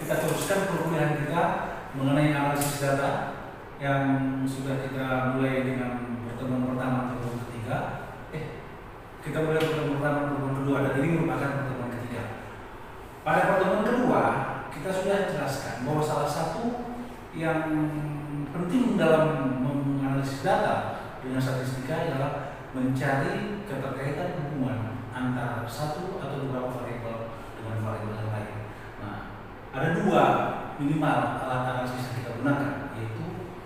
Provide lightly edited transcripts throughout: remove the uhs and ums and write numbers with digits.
kita teruskan perkuliahan kita mengenai analisis data yang sudah kita mulai dengan pertemuan pertama atau pertemuan ketiga. Kita mulai pertemuan pertama, pertemuan kedua, dan ini merupakan pertemuan ketiga. Pada pertemuan kedua, kita sudah jelaskan bahwa salah satu yang penting dalam menganalisis data dengan statistika adalah mencari keterkaitan hubungan antara satu atau beberapa variabel dengan variabel yang lain. Nah, ada dua minimal alat analisis yang kita gunakan, yaitu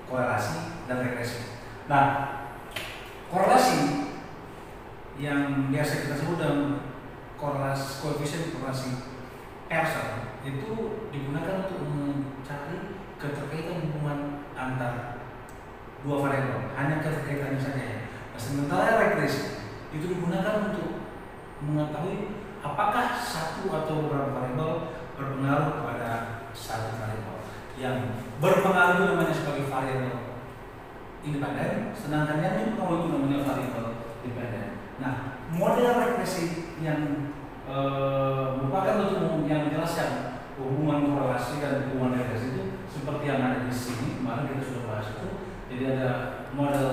korelasi dan regresi. Nah, korelasi yang biasa kita sebut dengan korelasi, koefisien korelasi Pearson, itu digunakan untuk mencari keterkaitan hubungan antar dua variabel, hanya keterkaitannya saja ya. Nah, sementara regresi itu digunakan untuk mengetahui apakah satu atau beberapa variabel berpengaruh kepada satu variabel. Yang berpengaruh itu namanya sebagai variabel independen, sedangkan yang dipengaruhi itu namanya variabel dependen. Nah, model regresi yang merupakan untuk yang menjelaskan hubungan korelasi dan hubungan regresi itu seperti yang ada di sini. Kemarin kita sudah bahas itu. Jadi ada model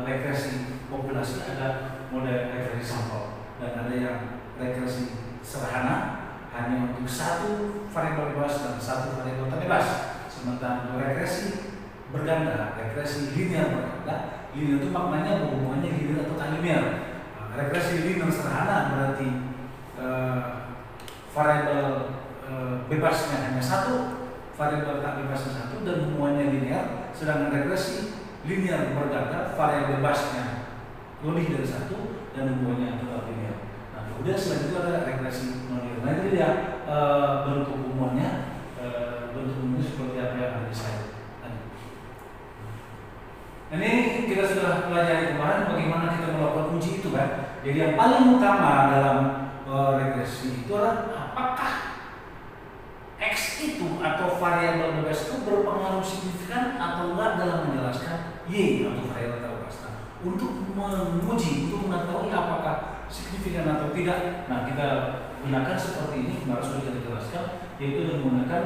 regresi populasi, ada model regresi sampel, dan ada yang regresi sederhana hanya untuk satu variabel bebas dan satu variabel tak bebas. Sementara untuk regresi berganda, regresi linear berganda, linear itu maknanya hubungannya linear atau tak linear. Regresi linear sederhana berarti variabel bebasnya hanya satu, variabel tak bebasnya satu, dan hubungannya linear. Sedangkan regresi linear berganda, variabel bebasnya lebih dari satu dan hubungannya tetap linear. Nah, kemudian selanjutnya ada regresi non-linear. Nah, itu dia bentuk hubungannya, bentuk hubungannya seperti apa yang ada di slide tadi. Ini kita sudah pelajari kemarin bagaimana kita melakukan uji itu kan. Jadi yang paling utama dalam regresi itu adalah apakah X itu atau variabel bebas itu berpengaruh signifikan atau enggak dalam menjelaskan Y atau variabel bebas. Nah, untuk menguji, untuk mengetahui apakah signifikan atau tidak, nah kita gunakan seperti ini, kemarin sudah kita jelaskan, yaitu dengan menggunakan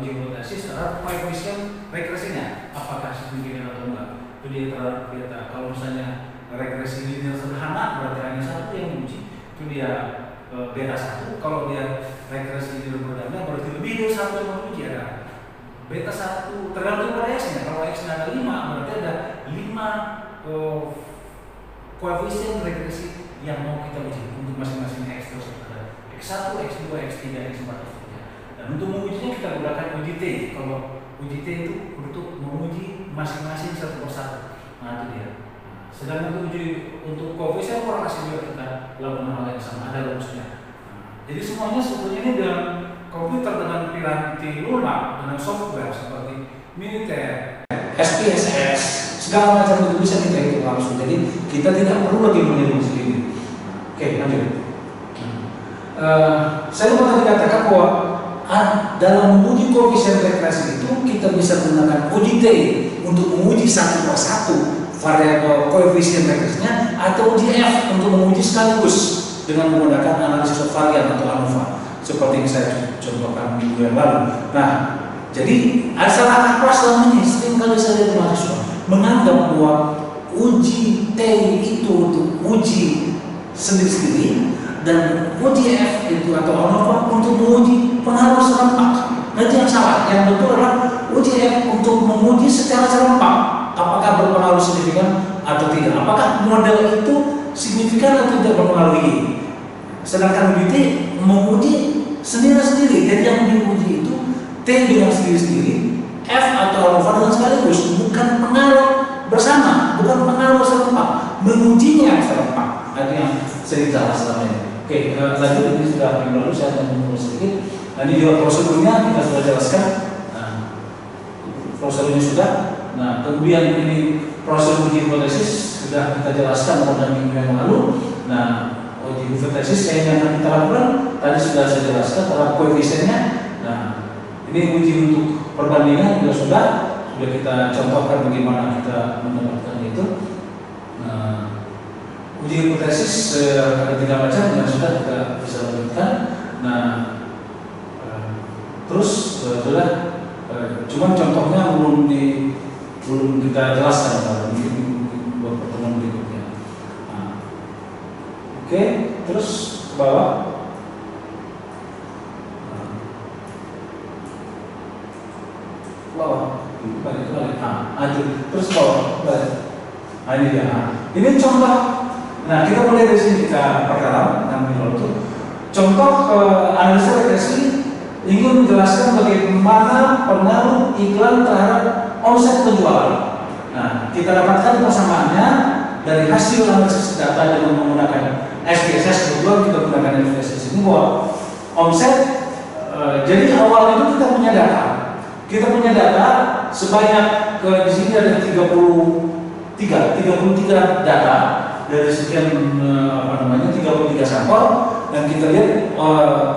uji hipotesis terhadap koefisien regresinya, apakah signifikan atau enggak. Itu dia terhadap data. Kalau misalnya regresi linear sederhana berarti hanya satu yang diuji, itu dia beta 1. Kalau dia regresi linear berganda berarti lebih dari satu yang diuji, ada beta 1 tergantung pada X-nya. Kalau X-nya ada 5 berarti ada 5 koefisien regresi yang mau kita uji untuk masing-masing X tersebut. Ada X1, X2, X3, X4 tersebut. Dan untuk mengujinya kita gunakan uji T. Kalau uji T itu untuk menguji masing-masing satu persatu. Nah, itu dia. Sedangkan untuk koefisien korelasi juga kita lakukan hal yang sama, ada rumusnya. Jadi semuanya sebetulnya ini dengan komputer, dengan piranti lunak, dengan software seperti Minitel, SPSS, segala macam itu bisa kita hitung langsung. Jadi kita tidak perlu lagi menghitung sendiri. Oke, lanjut. Saya pernah dikatakan bahwa dalam menguji koefisien regresi itu kita bisa menggunakan uji T untuk menguji satu persatu variabel koefisien regresinya, atau uji F untuk menguji sekaligus dengan menggunakan analisis varian atau ANOVA seperti yang saya contohkan minggu yang lalu. Nah, jadi ada salah apa selama ini? Sering kali saya lihat mahasiswa menganggap bahwa uji T itu untuk uji sendiri-sendiri dan uji F itu atau ANOVA untuk menguji pengaruh serempak. Nah, itu yang salah. Yang betul adalah uji F untuk menguji secara serempak apakah berpengaruh signifikan atau tidak, apakah model itu signifikan atau tidak berpengaruh. Sedangkan uji T menguji sendiri-sendiri. Jadi yang diuji itu T dengan sendiri-sendiri, F atau ANOVA dengan sekaligus, bukan pengaruh bersama, bukan pengaruh serempak, mengujinya serempak. Ada yang saya jelas selama ini. Oke, lanjut. Ini sudah yang lalu, saya akan mengulas sedikit. Nah, ini juga prosedurnya kita sudah jelaskan. Nah, prosedurnya sudah. Nah, kemudian ini proses uji hipotesis sudah kita jelaskan pada minggu yang lalu. Nah, uji hipotesis yang akan kita lakukan tadi sudah saya jelaskan terhadap koefisiennya. Nah, ini uji untuk perbandingan juga sudah kita contohkan bagaimana kita mendapatkan itu. Nah, uji hipotesis ada 3 macam yang sudah kita bisa lanjutkan. Nah, Terus cuman contohnya belum kita jelaskan, mungkin buat pertemuan berikutnya. Nah, oke, terus ke bawah. Balik. Terus bawah. Nah, ini dia. Ini contoh. Nah, kita mulai dari sini, kita perkenalan namanya itu. Contoh analisa regresi ingin menjelaskan bagaimana pengaruh iklan terhadap omset penjualan. Nah, kita dapatkan persamaannya dari hasil analisis data dengan menggunakan SPSS. Kebetulan kita menggunakan SPSS ini bahwa omset. Jadi awal itu kita punya data. Kita punya data sebanyak di sini ada 33 data dari sekian 33 sampel, dan kita lihat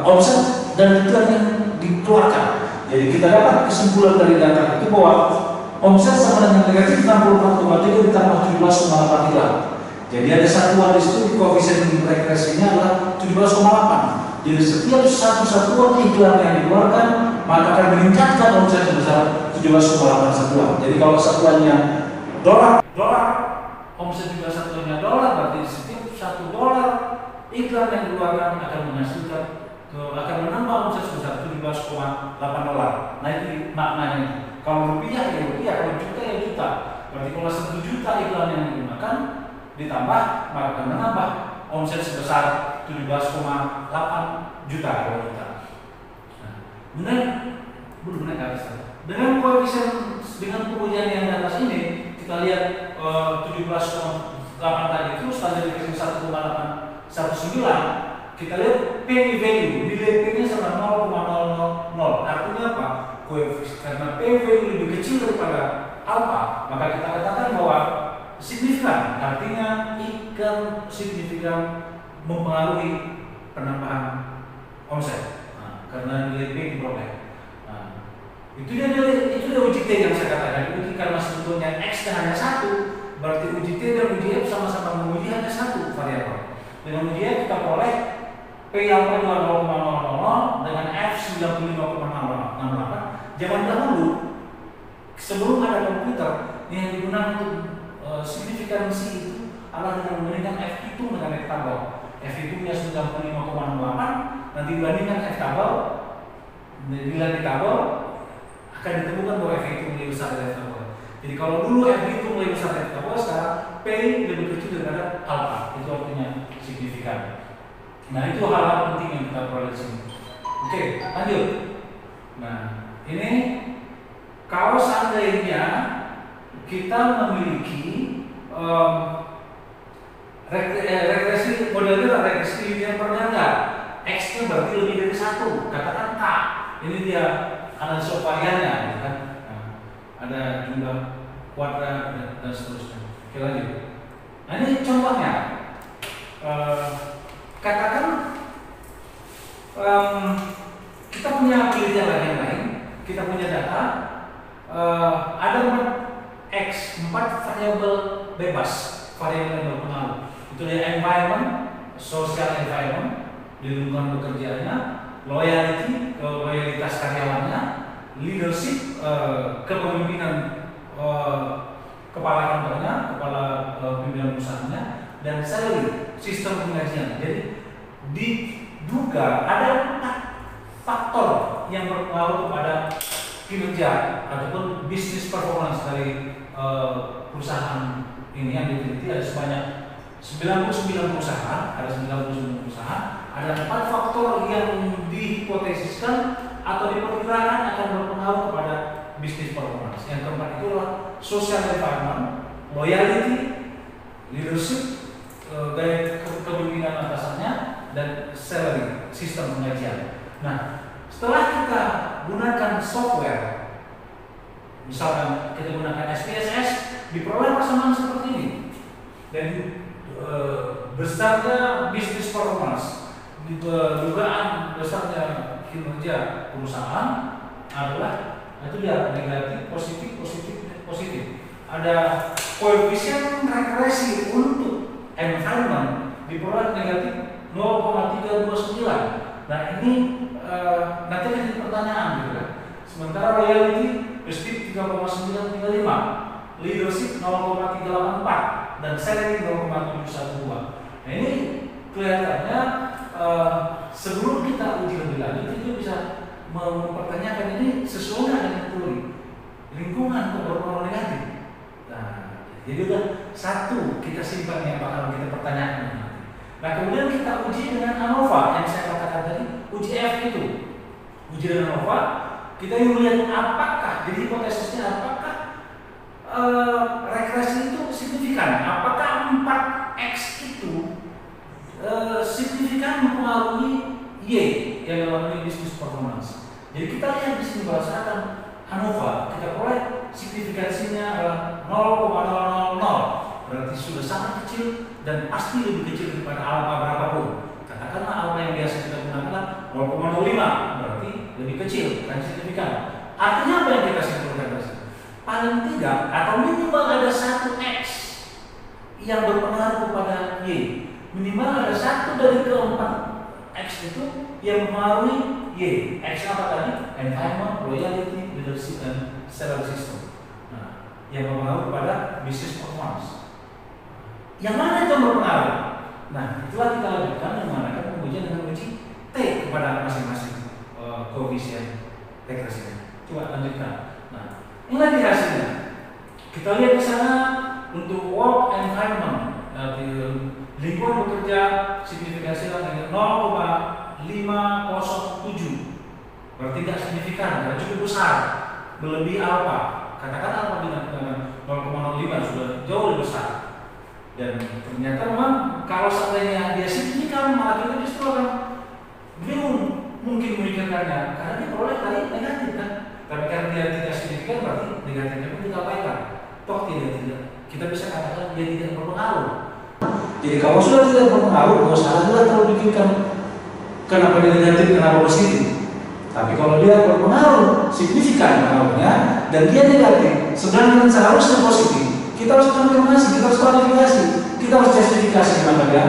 omset dan iklan yang dikeluarkan. Jadi kita dapat kesimpulan dari data itu bahwa omset sama dengan negatif 64,3 ditambah 17,8 iklan. Jadi ada satuan di situ, koefisien regresinya adalah 17,8. Jadi setiap satu satuan iklan yang dikeluarkan maka akan meningkatkan omset sebesar 17,8 satuan. Jadi kalau satuannya dolar, omset juga satuannya dolar, berarti setiap $1 iklan yang dikeluarkan akan menghasilkan akan menambah omset sebesar 17,8 dolar. Nah, itu maknanya. Kalau rupiah ya rupiah, kalau juta ya juta. Berarti kalau 1 juta iklan yang digunakan ditambah maka akan menambah omset sebesar 17,8 juta kalau kita. Dengan koefisien dengan pengujian yang di atas ini kita lihat 17,8 tadi itu standar deviasi 1,819. Kita lihat P value, nilai P-nya sama 0,000. Artinya apa? Karena P value lebih kecil daripada alpha, maka kita katakan bahwa signifikan. Artinya ikan signifikan mempengaruhi penambahan omset. Karena nilai P diperoleh. Itu dia uji T yang saya katakan. Uji karena sebetulnya X hanya satu, berarti uji T dan uji F sama-sama menguji hanya satu variabel. Dengan uji F kita peroleh P yang 0,000 dengan F 95,68. Zaman dahulu sebelum ada komputer yang digunakan untuk signifikansi itu adalah dengan membandingkan F hitung dengan F tabel. F hitungnya 95,68, nanti dibandingkan F tabel, bila di tabel akan ditemukan bahwa F hitung lebih besar dari F tabel. Jadi kalau dulu F hitung lebih besar dari F tabel, sekarang P lebih kecil daripada alpha. Itu artinya signifikan. Nah, itu hal-hal penting yang kita peroleh di sini. Oke, lanjut. Nah, ini kalau seandainya kita memiliki regresi modelnya regresi linear perganda, X-nya berarti lebih dari 1, katakan K. Ini dia analisa variannya, kan? Nah, ada jumlah kuadrat dan seterusnya. Oke, lanjut. Nah, ini contohnya. Katakan kita punya penelitian yang lain, kita punya data, ada 4 variabel bebas, variabel yang berpengaruh. Itu dia environment, social environment, di lingkungan pekerjaannya, loyalty, loyalitas karyawannya, leadership, kepemimpinan kepala kantornya, kepala pimpinan usahanya, dan salary, sistem penggajian. Jadi diduga ada 4 faktor yang berpengaruh kepada kinerja ataupun bisnis performance dari perusahaan ini yang diteliti. Ada sebanyak 99 perusahaan, ada 4 faktor yang dihipotesiskan atau diperkirakan akan berpengaruh kepada bisnis performance. Yang keempat itu adalah social environment, loyalty, leadership, gaya kepemimpinan atasannya, dan salary, sistem penggajian. Nah, setelah kita gunakan software, misalkan kita gunakan SPSS, diperoleh persamaan seperti ini. Dan besarnya bisnis performance, dugaan besarnya kinerja perusahaan adalah itu dia negatif, positif. Ada koefisien regresi untuk environment diperoleh negatif 0,329. Nah, ini nanti ada pertanyaan gitu. Sementara loyalty prestige 3,935, leadership 0,384, dan salary 0,712. Nah ini kelihatannya sebelum kita uji lebih lanjut kita bisa mempertanyakan ini sesuai dengan teori lingkungan kok berpengaruh negatif. Nah, jadi udah satu kita simpan yang bakal kita pertanyakan nanti. Nah kemudian kita uji dengan ANOVA yang saya katakan tadi, uji F itu. Uji dengan ANOVA, kita lihat apakah, jadi hipotesisnya apakah regresi itu signifikan, apakah 4X itu signifikan mempengaruhi Y yang dalam bisnis performance. Jadi kita lihat di sini berdasarkan ANOVA, kita peroleh signifikansinya adalah 0,000, berarti sudah sangat kecil dan pasti lebih kecil daripada alfa berapapun. Katakanlah alfa yang biasa kita gunakan 0,05, berarti lebih kecil dan signifikan. Artinya apa yang kita simpulkan dari sini? Paling tidak atau minimal ada 1X yang berpengaruh kepada Y. Minimal ada satu dari keempat X itu yang mempengaruhi Y. X apa tadi? Environment, loyalty, leadership, dan salary system. Nah, yang berpengaruh kepada business performance. Yang mana itu berpengaruh? Nah, itulah kita lanjutkan menggunakan pengujian dengan uji T kepada masing-masing koefisien regresinya. Coba lanjutkan. Nah, ini lagi hasilnya. Kita lihat di sana untuk work environment, nanti lingkungan bekerja signifikansi dengan 0,507, berarti tidak signifikan, tidak cukup besar, melebihi alfa. Katakan alfa dengan 0,05 sudah jauh lebih besar. Dan ternyata memang kalau seandainya dia signifikan, malah kita justru akan bingung mungkin memikirkannya, karena dia peroleh tadi negatif kan. Tapi karena dia tidak signifikan, berarti negatifnya pun kita abaikan. Toh tidak, kita bisa katakan dia tidak berpengaruh. Jadi kalau sudah tidak berpengaruh, nggak usah juga terlalu pikirkan kenapa dia negatif, kenapa positif. Tapi kalau dia berpengaruh, signifikan pengaruhnya, dan dia negatif, sedangkan seharusnya positif, kita harus konfirmasi, kita harus klarifikasi, kita harus justifikasi kenapa dia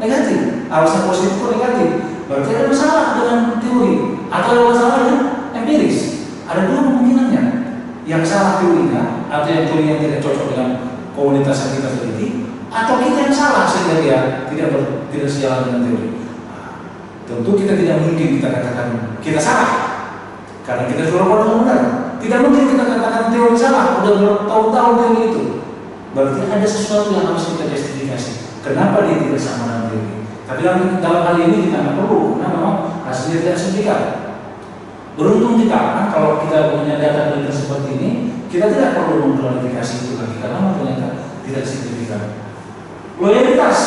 negatif. Harusnya positif atau negatif. Berarti ada masalah dengan teori atau ada masalah dengan empiris. Ada dua kemungkinannya. Yang salah teorinya atau yang teori yang tidak cocok dengan komunitas yang kita teliti, atau kita yang salah sehingga dia tidak sejalan dengan teori. Tentu kita tidak mungkin kita katakan kita salah karena kita sudah benar. Tidak mungkin kita katakan teori salah, udah bertahun-tahun teori itu. Berarti ada sesuatu yang harus kita justifikasi. Kenapa dia tidak sama dengan teori? Tapi dalam hal ini kita tidak perlu, karena memang hasilnya tidak signifikan. Beruntung kita, kan, kalau kita punya data seperti ini, kita tidak perlu mengklarifikasi itu lagi karena ternyata tidak signifikan. Loyalitas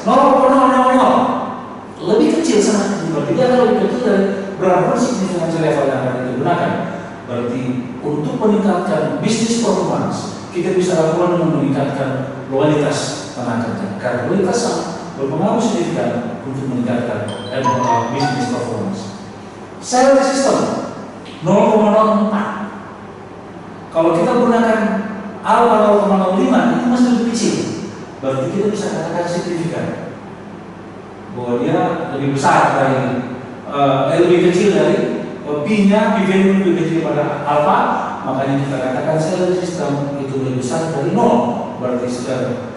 0,000 lebih kecil sangat kecil, berarti dia akan lebih kecil dari berapa signifikansi level yang akan digunakan. Berarti untuk meningkatkan bisnis performance, kita bisa lakukan dengan meningkatkan loyalitas tenaga kerja. Karena loyalitas berpengaruh signifikan untuk meningkatkan bisnis performance. Salary system 0,04. Kalau kita gunakan alpha 0,05 itu masih lebih kecil. Berarti kita bisa katakan signifikan bahwa dia lebih besar dari lebih kecil dari P-nya, P-value lebih kecil pada alpha, makanya kita katakan salary system itu lebih besar dari 0. Berarti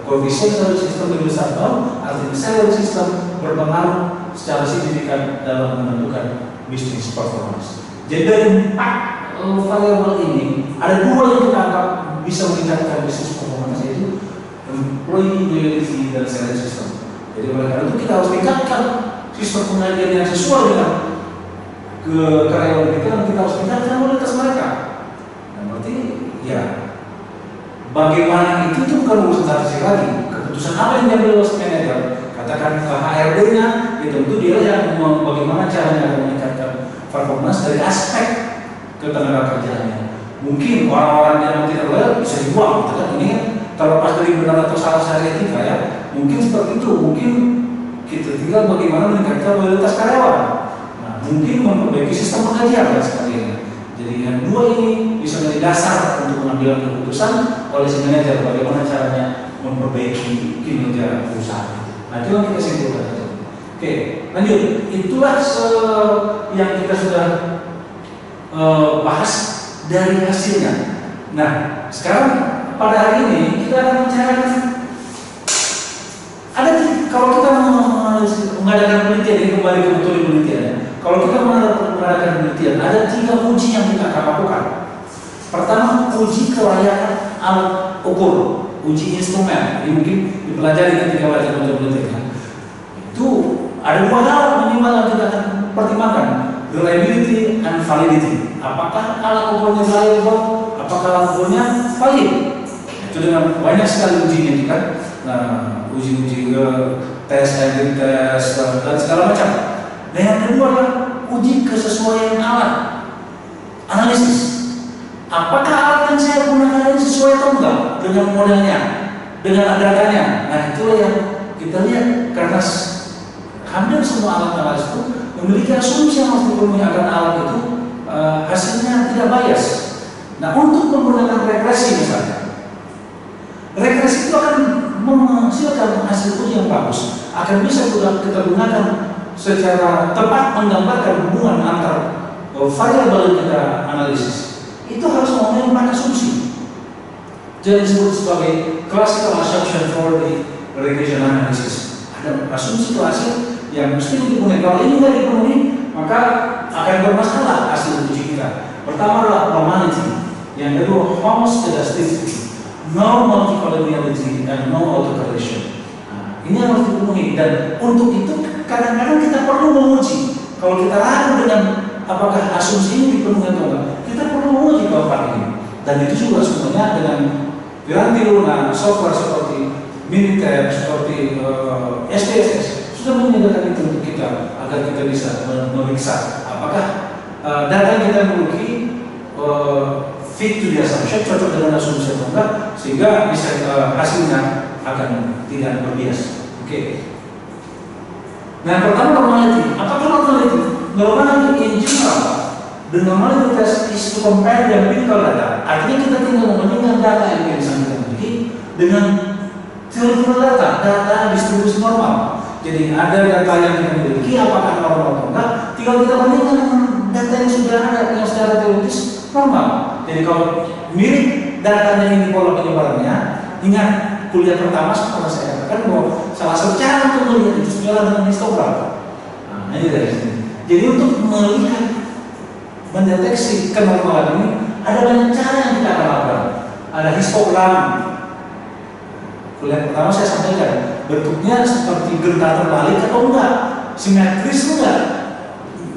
koefisien salary system lebih besar 0, artinya salary system berpengaruh secara signifikan dalam menentukan bisnis performance. Jadi dari 4 variabel ini ada 2 yang kita anggap bisa meningkatkan bisnis performance, yaitu employee loyalty dan salary system. Jadi oleh karena itu kita harus tingkatkan sistem penghargaan yang sesuai dengan karyawan kita, dan kita harus tingkatkan loyalitas mereka. Nah, berarti ya bagaimana itu bukan urusan statistik lagi. Keputusan apa yang diambil oleh manajer, katakan HRD-nya, ya tentu dia yang bagaimana caranya meningkatkan performance dari aspek ketenaga kerjaannya. Mungkin orang-orang yang tidak loyal bisa dibuang, kan? Ini kan terlepas dari benar atau salah secara etika ya. Mungkin seperti itu, mungkin kita tinggal bagaimana meningkatkan loyalitas karyawan. Nah, mungkin memperbaiki sistem pengkajian dan sebagainya. Jadi yang 2 ini bisa menjadi dasar untuk mengambil keputusan oleh si manajer bagaimana caranya memperbaiki kinerja perusahaan. Nah, itu yang kita simpulkan. Oke, lanjut. Itulah yang kita sudah bahas dari hasilnya. Nah, sekarang pada hari ini kita akan membicarakan ada, kalau kita mengadakan penelitian, ini kembali ke metode penelitian ya. Kalau kita mengadakan penelitian, ada 3 uji yang kita akan lakukan. Pertama, uji kelayakan alat ukur, uji instrumen. Ini mungkin dipelajari ketika belajar metode penelitian. Itu ada 2 hal minimal yang kita akan pertimbangkan: reliability and validity. Apakah alat ukurnya reliable? Apakah alat ukurnya valid? Itu dengan banyak sekali ujinya itu kan. Nah, uji-uji tes, dan segala macam. Dan yang kedua adalah uji kesesuaian alat, analisis. Apakah alat yang saya gunakan ini sesuai atau enggak dengan modelnya, dengan adatnya? Nah, itulah yang kita lihat, karena hampir semua alat analisis itu memiliki asumsi yang harus dipenuhi agar alat itu hasilnya tidak bias. Nah, untuk menggunakan regresi misalnya, regresi itu akan menghasilkan hasil uji yang bagus, akan bisa kita gunakan secara tepat menggambarkan hubungan antar variabel yang kita analisis. Itu harus memenuhi asumsi. Jadi disebut sebagai classical assumption for the regression analysis. Ada asumsi klasik yang mesti dipenuhi. Kalau ini tidak dipenuhi, maka akan bermasalah hasil uji kita. Pertama adalah normality, yang kedua homoscedasticity, no multicollinearity, and no autocorrelation. Nah, ini yang harus dipenuhi, dan untuk itu kadang-kadang kita perlu menguji. Kalau kita ragu dengan apakah asumsi ini dipenuhi atau enggak, kita perlu menguji keempat ini. Dan itu juga sebenarnya dengan piranti lunak, software seperti Minitab, seperti SPSS sudah menyediakan itu untuk kita agar kita bisa memeriksa apakah data yang kita miliki fit to the assumption, cocok dengan asumsi atau enggak, sehingga bisa hasilnya akan tidak berbias. Oke. Nah, pertama normality. Apakah normality? Normality in general, the normality test is to compare the empirical data. Artinya kita tinggal membandingkan data yang kita miliki dengan teori data distribusi normal. Jadi ada data yang kita miliki, apakah normal atau enggak, tinggal kita bandingkan dengan data yang sudah ada yang secara teoritis normal. Jadi kalau mirip datanya ini pola penyebarannya, ingat kuliah pertama setelah saya katakan bahwa salah satu cara untuk melihat itu adalah dengan histogram. Nah, ini dari sini. Jadi untuk melihat, mendeteksi kenormalan ini ada banyak cara yang kita akan lakukan. Ada histogram. Kuliah pertama saya sampaikan bentuknya seperti gerta terbalik atau enggak, simetris enggak,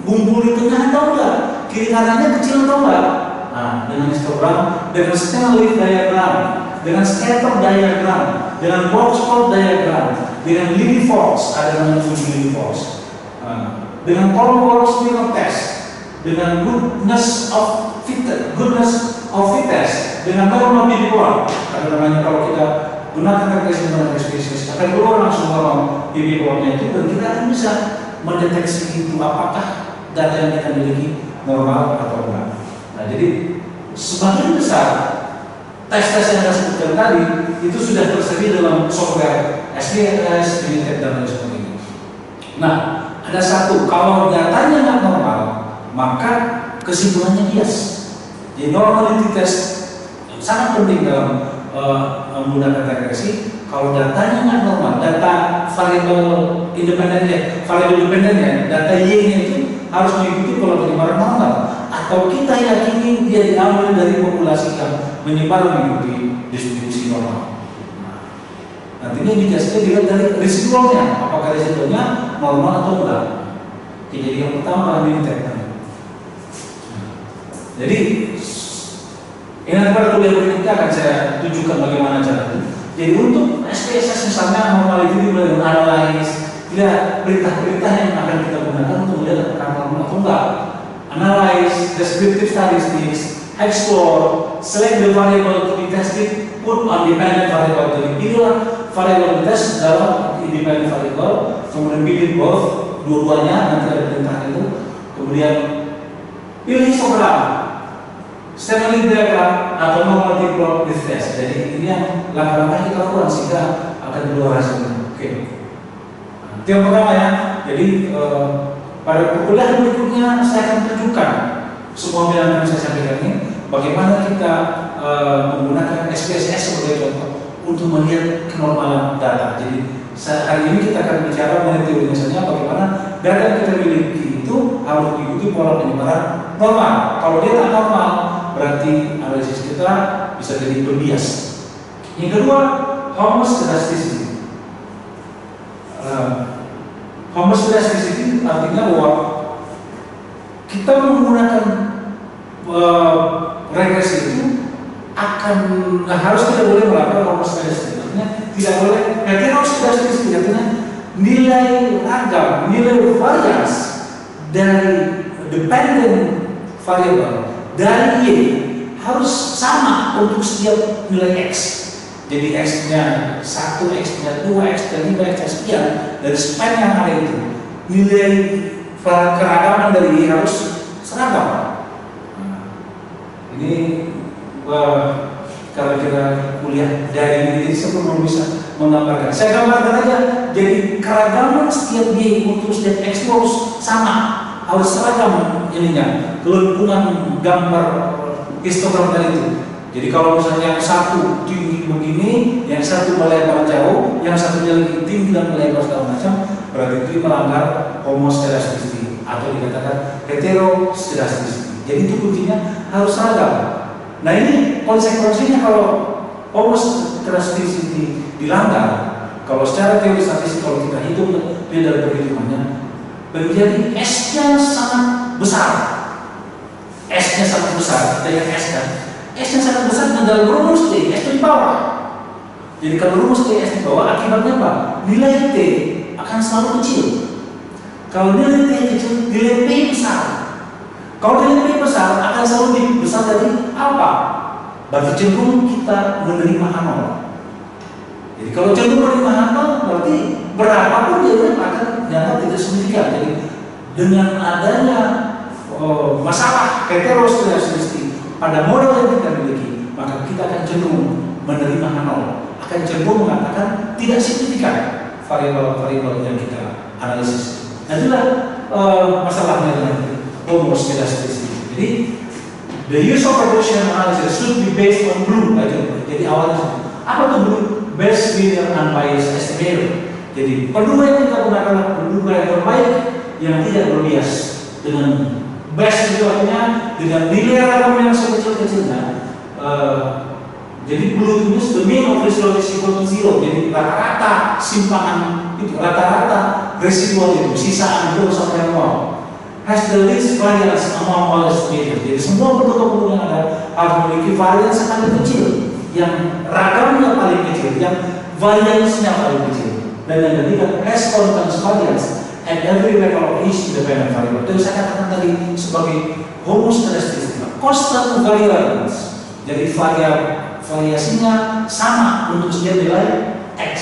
bumbu di tengah atau enggak, kiri kanannya kecil atau enggak. Nah, dengan histogram, dengan Stanley diagram, dengan scatter diagram, dengan box plot diagram, dengan Lilly Fox, ada namanya uji Lilly Fox, dengan Kolmogorov Smirnov test, dengan goodness of fitness, dengan normal bipolar, ada namanya kalau kita gunakan regresi dengan spesies akan keluar langsung normal bipolarnya itu, dan kita akan bisa mendeteksi itu apakah data yang kita miliki normal atau enggak. Nah, jadi sebagian besar tes-tes yang saya sebutkan tadi itu sudah tersedia dalam software SPSS, Minitab, dan lain sebagainya. Nah, ada satu, kalau datanya nggak normal, maka kesimpulannya bias. Jadi normality test sangat penting dalam menggunakan regresi. Kalau datanya nggak normal, data variabel independennya, data Y-nya itu harus mengikuti pola penyebaran normal, atau kita yakini dia diambil dari populasi yang menyebar mengikuti distribusi normal. Nantinya indikasinya dilihat dari residualnya, apakah residualnya normal atau enggak. Jadi yang pertama Minitab. Jadi ini nanti pada kuliah berikutnya akan saya tunjukkan bagaimana caranya. Jadi untuk SPSS misalnya normal itu dimulai dengan analysis, lihat perintah-perintah yang akan kita gunakan untuk melihat apakah normal atau enggak. Analyze, descriptive statistics, explore, select the variable to be tested, put on dependent variable. Jadi pilihlah variable test dalam independent variable, kemudian pilih both, dua-duanya, nanti ada perintah itu, kemudian pilih histogram, Stanley diagram, atau normative plot with test. Jadi ini yang langkah-langkah kita lakukan sehingga akan keluar hasilnya. Oke. Itu yang pertama ya. Jadi pada kuliah berikutnya saya akan tunjukkan semua bilangan yang saya sampaikan ini, bagaimana kita menggunakan SPSS sebagai contoh untuk melihat kenormalan data. Jadi hari ini kita akan bicara mengenai teori misalnya bagaimana data yang kita miliki itu harus diikuti pola penyebaran normal. Kalau dia tak normal, berarti analisis kita bisa jadi berbias. Yang kedua, homoscedasticity. Homoscedasticity artinya bahwa kita menggunakan regresi itu harus tidak boleh melakukan homoscedasticity. Artinya tidak boleh heteroscedasticity, artinya nilai ragam, nilai varians dari dependent variable dari Y harus sama untuk setiap nilai X. Jadi X-nya 1, X-nya 2, X-nya 5, X-nya sekian dari span yang ada itu. Nilai keragaman dari Y harus seragam. Ini kalau kita kuliah dari ini saya belum bisa menggambarkan. Saya gambarkan aja. Jadi keragaman setiap Y untuk setiap X harus sama, harus seragam ininya. Kelengkungan gambar histogram tadi itu. Jadi kalau misalnya yang satu tinggi begini, yang satu melebar jauh, yang satunya lagi tinggi dan melebar segala macam, berarti itu melanggar homoscedasticity atau dikatakan heteroscedasticity. Jadi itu kuncinya harus seragam. Nah ini konsekuensinya kalau homoscedasticity dilanggar, kalau secara teori statistik kalau kita hitung dia dari perhitungannya menjadi S-nya sangat besar. S-nya sangat besar, kita yang S kan. S-nya sangat besar dan dalam rumus T, S di bawah. Jadi kalau rumus T, S di bawah, akibatnya apa? Nilai T akan selalu kecil. Kalau nilai T kecil, nilai P besar. Kalau nilai P besar, akan selalu lebih besar dari apa? Berarti cenderung kita menerima nol. Jadi kalau cenderung menerima nol, berarti berapapun dia akan dianggap tidak signifikan. Jadi dengan adanya masalah heteroscedasticity pada model yang kita miliki, maka kita akan cenderung menerima nol, akan cenderung mengatakan tidak signifikan variabel-variabel yang kita analisis. Nah itulah masalahnya dengan homoscedasticity. Jadi the use of regression analysis should be based on blue. Jadi awalnya apa tuh blue? Best linear unbiased estimator. Jadi penduduk yang kita gunakan penduduk yang terbaik yang tidak berbias dengan best itu artinya dengan nilai ragam yang sekecil-kecilnya. Jadi blue itu the mean of residual is equal to 0. Jadi rata-rata simpangan itu, rata-rata residual itu, sisaan itu sampai nol. Has the least variance among all estimators. Jadi semua penduduk yang ada harus memiliki variance yang paling kecil, yang ragamnya paling kecil, yang variance-nya paling kecil. Dan yang ketiga, has constant variance at every level of each independent variable. Itu saya katakan tadi sebagai homoscedasticity, constant variance. Jadi variasinya sama untuk setiap nilai X.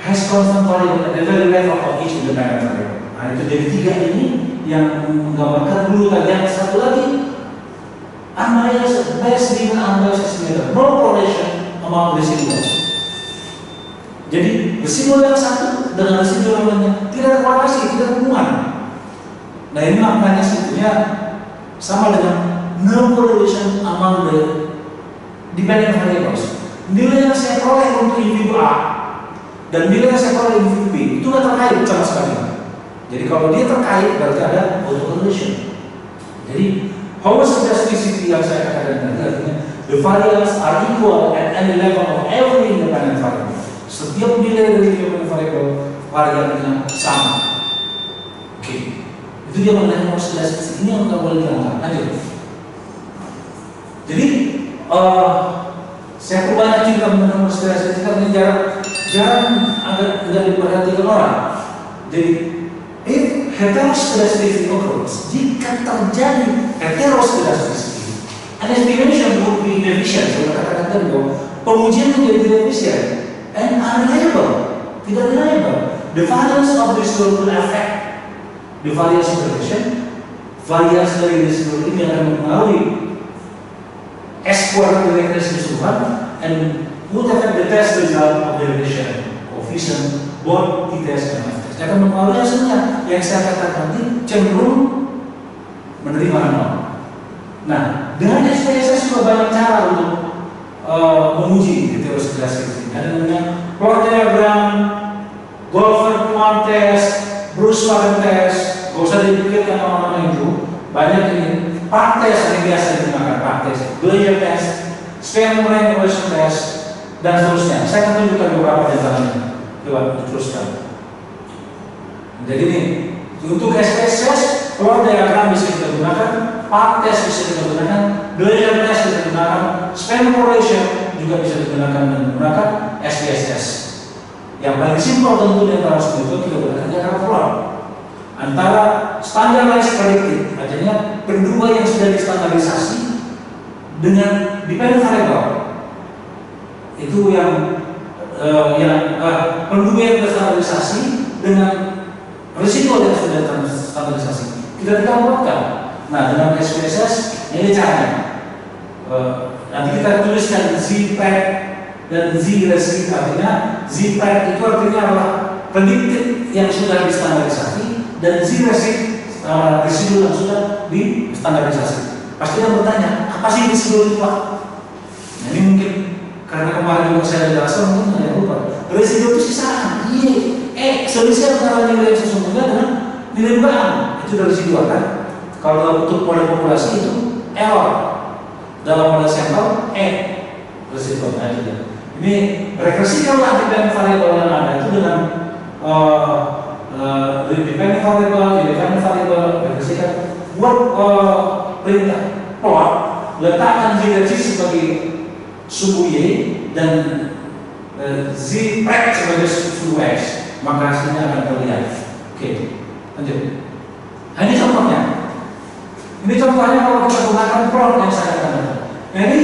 Has constant variance at every level of each independent variable. Nah itu jadi tiga ini yang menggambarkan dulu tadi. Yang satu lagi, unbiased, best linear unbiased estimator, no correlation among residuals. Jadi residual yang satu dengan residual yang lainnya tidak ada korelasi, tidak ada hubungan. Nah ini maknanya sebetulnya sama dengan no correlation among the dependent variables. Nilai yang saya peroleh untuk individu A dan nilai yang saya peroleh individu B itu tidak terkait sama sekali. Jadi kalau dia terkait berarti ada autocorrelation. Jadi homoscedasticity yang saya katakan tadi artinya the variables are equal at any level of every independent variable. Setiap nilai dari independent variable variabelnya sama. Oke. Itu dia mengenai homoscedasticity. Ini yang nggak boleh dianggap. Lanjut. Jadi saya perbanyak cerita mengenai homoscedasticity karena jarang agak tidak diperhatikan orang. Jadi if heteroscedasticity occurs, jika terjadi heteroscedasticity, an estimation would be inefficient. Saya katakan tadi bahwa pengujian menjadi tidak efisien and unreliable, tidak reliable. The variance of the residual will affect the variance of regression. Variance dari residual ini akan mempengaruhi S-square dari regresi keseluruhan and would affect the test result of the regression coefficient, both t-test dan f-test. Akan mempengaruhi hasilnya. Yang saya katakan tadi cenderung menerima nol. Nah, dengan SPSS juga banyak cara untuk menguji heteroskedastis. Ada namanya plot diagram, Goldberg test, Bruce Wagen test, gak usah dipikirkan nama-nama itu. Banyak ini. Park test yang biasa digunakan, park test, Blazer test, Sperm Evaluation test, dan seterusnya. Saya akan tunjukkan beberapa di antaranya. Coba teruskan. Jadi ini untuk SPSS, plot diagram bisa kita gunakan, park test bisa kita gunakan, Blazer test bisa digunakan, Sperm Evaluation juga bisa digunakan dan menggunakan SPSS. Yang paling simpel tentu di antara semua itu kita gunakan Jakarta Plot. Antara standardized predicted, artinya pendua yang sudah distandarisasi dengan dependent variable. Itu yang pendua yang terstandarisasi dengan residual yang sudah terstandarisasi. Kita tidak buatkan. Nah, dengan SPSS ini caranya. Nanti kita tuliskan Z-Pad dan Z-Residu, artinya Z-Pad itu artinya adalah predicted yang sudah distandarisasi dan Z-Residu yang sudah distandarisasi. Pasti yang bertanya, apa sih residu itu Pak? Nah, ini mungkin karena kemarin juga saya jelaskan, mungkin ada yang lupa. Residu itu sisaan, selisih antara nilai sesungguhnya dengan nilai dugaan. Itu residu kan? Kalau untuk model populasi itu error. Dalam model sampel, residu. Nah, itu dia. Ini regresikan dependent variable yang ada itu dengan dependent variable, regresikan buat perintah plot, letakkan Z sebagai sumbu Y dan Z prek sebagai sumbu X, maka hasilnya akan terlihat. Oke, lanjut. Nah, ini contohnya. Ini contohnya kalau kita gunakan plot yang saya katakan. Nah, ini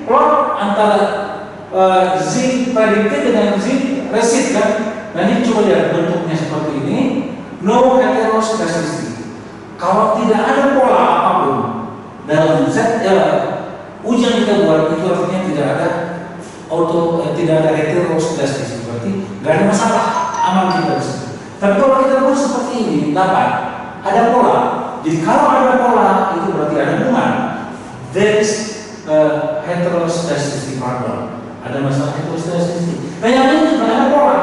plot antara Z predicted dengan Z residu kan. Nah, ini coba lihat bentuknya seperti ini. No heteroscedasticity. Kalau tidak ada pola apapun dalam Z ujian kita buat itu artinya tidak ada tidak ada heteroscedasticity. Berarti nggak ada masalah, aman kita di situ. Tapi kalau kita buat seperti ini dapat ada pola. Jadi kalau ada pola itu berarti ada hubungan. There is heteroscedasticity problem. Ada masalah heteroscedasticity. Nah, yang ini juga ada pola.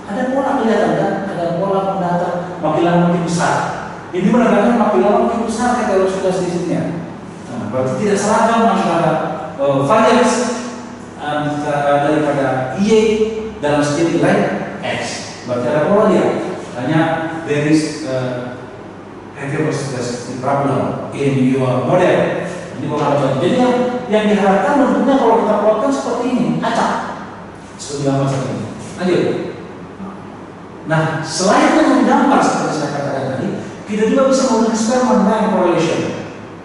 Ada pola kelihatan kan? Ada pola pendatar makin lama makin besar. Ini menandakan makin lama makin besar heteroscedasticity-nya. Nah, berarti tidak seragam antara varians daripada Y dalam setiap nilai X. Berarti ada pola dia. Hanya there is heteroscedasticity problem in your model. Ini bukan apa. Jadi yang diharapkan bentuknya kalau kita plotkan seperti ini, acak. Seperti gambar seperti ini. Lanjut. Nah, selain dengan gambar seperti saya katakan tadi, kita juga bisa menggunakan Spearman line correlation.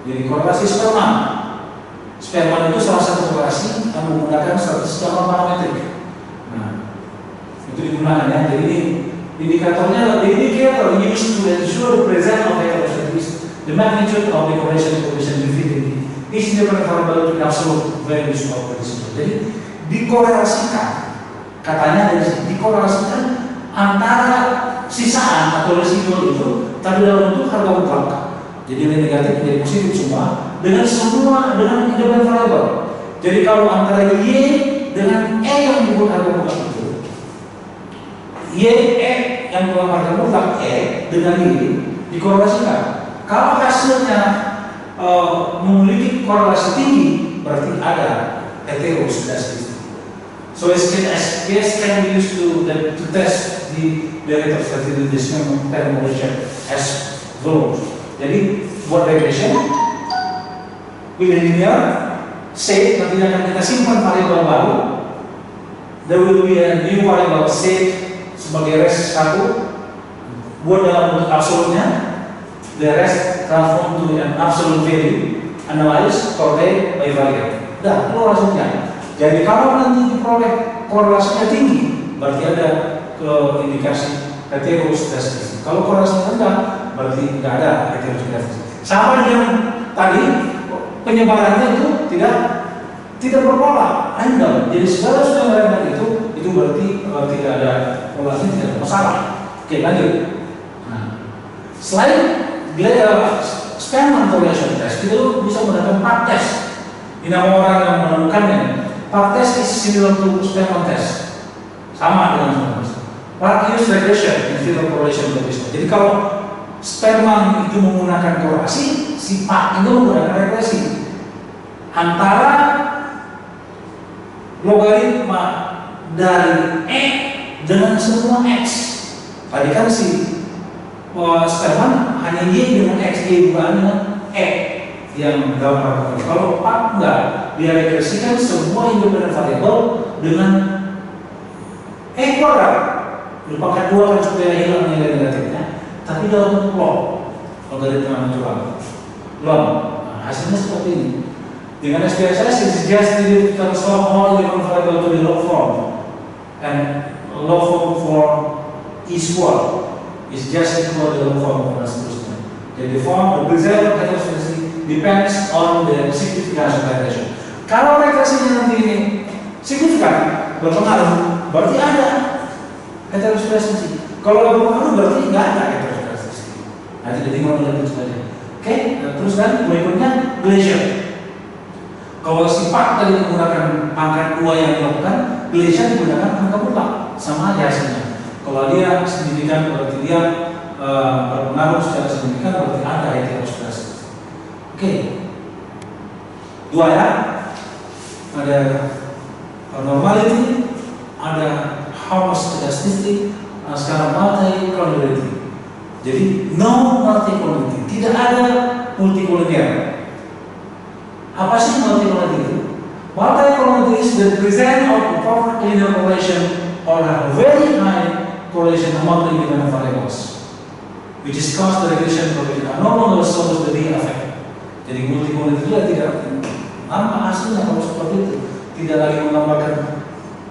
Jadi korelasi Spearman. Spearman itu salah satu korelasi yang menggunakan statistik gambar parametrik. Nah, itu digunakan ya. Jadi ini indikatornya, the indicator used to ensure the presence of heteroscedasticity, the magnitude of the correlation coefficient between is independent variable to absolute values of the residual. Jadi dikorelasikan, katanya dari sini dikorelasikan antara sisaan atau residual itu tadi dalam bentuk harga mutlak. Jadi nilai negatif menjadi positif semua dengan independent variable. Jadi kalau antara Y dengan E yang dibuat harga mutlak itu, Y yang dibuat harga mutlak E dengan ini dikorelasikan. Kalau hasilnya memiliki korelasi tinggi, berarti ada heteroscedasticity. So SPSS can be used to test the heteroscedasticity term as follows. Jadi buat regression, pilih linear, set, nanti akan kita simpan variabel baru. There will be a new variable set sebagai res 1, buat dalam bentuk absolutnya. The rest transform to an absolute value, analyze, correlate by variable. Dah, keluar hasilnya. Jadi kalau nanti diperoleh korelasinya tinggi, berarti ada indikasi heteroscedasticity. Kalau korelasinya rendah, berarti tidak ada heteroscedasticity. Sama dengan tadi, penyebarannya itu tidak berpola, random. Jadi segala sesuatu yang random itu berarti tidak ada korelasi, tidak ada masalah. Oke, lanjut. Nah, selain Spearman correlation test, kita bisa menggunakan PAC test. Ini nama orang yang menemukannya. PAC test is similar to Spearman test, sama dengan Spearman. PAC use regression instead of correlation coefficient. Jadi kalau Spearman itu menggunakan korelasi, si PAC itu menggunakan regresi antara logaritma dari E dengan semua X. Tadi kan si Spearman hanya Y dengan X, Y bukan dengan E yang dalam parameter. Kalau PAC enggak, dia regresikan semua independent variable dengan E kuadrat. Lupakan 2 kan supaya hilang nilai negatifnya. Tapi dalam bentuk log, logaritma natural. Log. Nah, hasilnya seperti ini. Dengan SPSS, it's just needed to transform all independent variable to the log form, and log form is what is just equal to the log form dan seterusnya. Jadi form the result heteroscedasticity depends on the significance of regression. Kalau regresinya nanti ini signifikan, berpengaruh, berarti ada heteroscedasticity. Kalau nggak berpengaruh, berarti nggak ada heteroscedasticity. Nah, jadi mau lanjut saja. Oke, terus kan berikutnya Glaser. Kalau si PAC tadi menggunakan pangkat 2 yang dilakukan, Glaser digunakan angka mutlak, sama aja hasilnya. Kalau dia signifikan, berarti dia berpengaruh secara signifikan, berarti ada heteroscedasticity. Oke, 2 ya, ada normality, ada homoscedasticity, sekarang multi-collinearity. Jadi no multi-collinearity, tidak ada multi-collinear. Apa sih multi-collinearity? Multi-collinearity is the present of a perfect linear correlation or a very high correlation among the independent variables, which is caused the regression coefficient are no longer supposed to be affected. Jadi multi-collinearity itu tidak nampak hasilnya kalau seperti itu, tidak lagi menggambarkan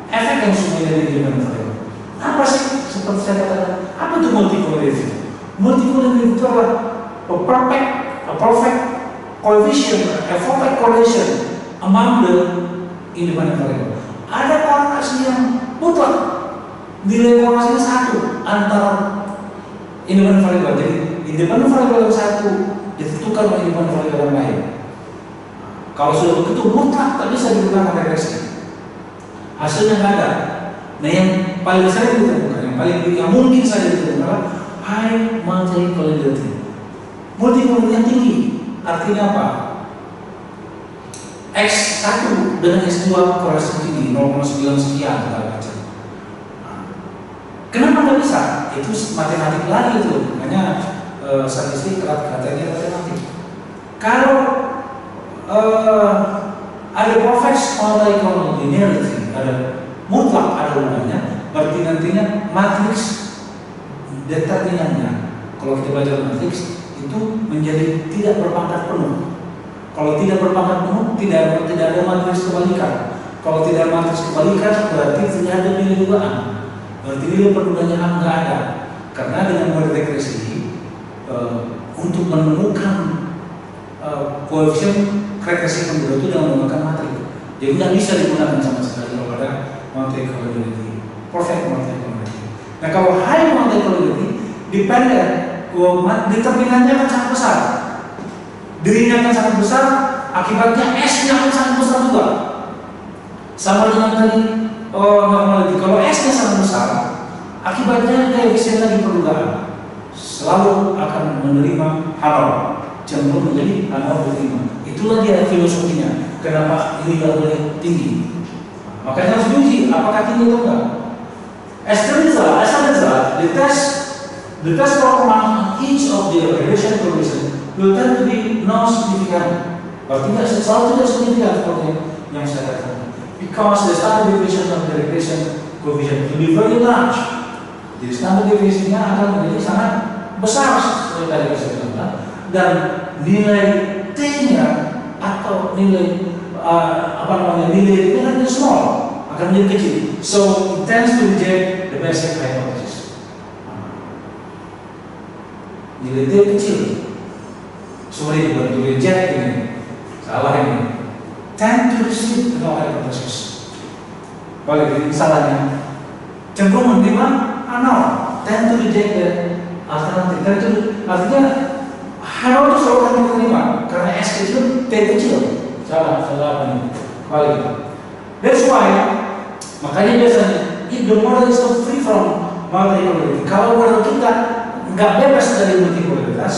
efek yang semuanya dari independent variable. Apa sih? Seperti saya katakan, apa itu multi-collinearity? Multi-collinearity itu adalah a perfect coefficient, a perfect correlation among the independent variable. Ada korelasi yang mutlak, nilai korelasinya satu antara independent variable. Jadi independent variable yang satu ditentukan oleh independent variable yang lain. Kalau sudah begitu mutlak, tak bisa digunakan regresi. Hasilnya nggak ada. Nah, yang paling sering ditemukan, yang mungkin saja ditemukan adalah high multi-collinearity. Multi-collinearity yang tinggi, artinya apa? X1 dengan S2 korelasi tinggi, 0,9 sekian segala macam. Kenapa nggak bisa? Itu matematik lagi itu, makanya statistik katanya matematik. Kalau ada perfect multi-collinearity, ada mutlak ada hubungannya, berarti nantinya matriks determinannya, kalau kita baca matriks itu menjadi tidak berpangkat penuh. Kalau tidak berpangkat penuh, tidak ada matriks kebalikan. Kalau tidak ada matriks kebalikan, berarti tidak ada nilai dugaan. Berarti nilai perdugaannya nggak ada. Karena dengan model regresi untuk menemukan koefisien regresi penduduk itu dengan menggunakan matriks. Jadi tidak bisa digunakan sama sekali kalau ada multi-collinearity, perfect multi-collinearity. Nah, kalau high multi-collinearity dependent, determinannya akan sangat besar, dirinya akan sangat besar, akibatnya S-nya akan sangat besar juga. Sama dengan tadi normality, kalau S-nya sangat besar, akibatnya koefisien lagi perdugaan selalu akan menerima halal, cenderung menjadi halal diterima. Itulah dia filosofinya. Kenapa ini tidak boleh tinggi? Makanya harus diuji apakah tinggi atau enggak. As a result, the test performance each of the regression coefficient will tend to be non-significant. Berarti selalu tidak signifikan seperti yang saya katakan. Because the standard deviation of the regression coefficient will be very large. Jadi standard deviation-nya akan menjadi sangat besar seperti tadi saya katakan. Dan nilai T-nya atau nilai nilai itu kan small, akan menjadi kecil. So it tends to reject the basic hypothesis. Nilai T kecil. Sorry, bukan to reject ini, salah ini. Tend to receive the hypothesis. Balik ini salahnya. Cenderung menerima nol. Tend to reject the alternative. Artinya Hal itu selalu kami terima karena S kecil, T kecil. Salah apa nih? Balik. That's why makanya biasanya if the model is not free from multicolority, kalau model kita nggak bebas dari multicoloritas,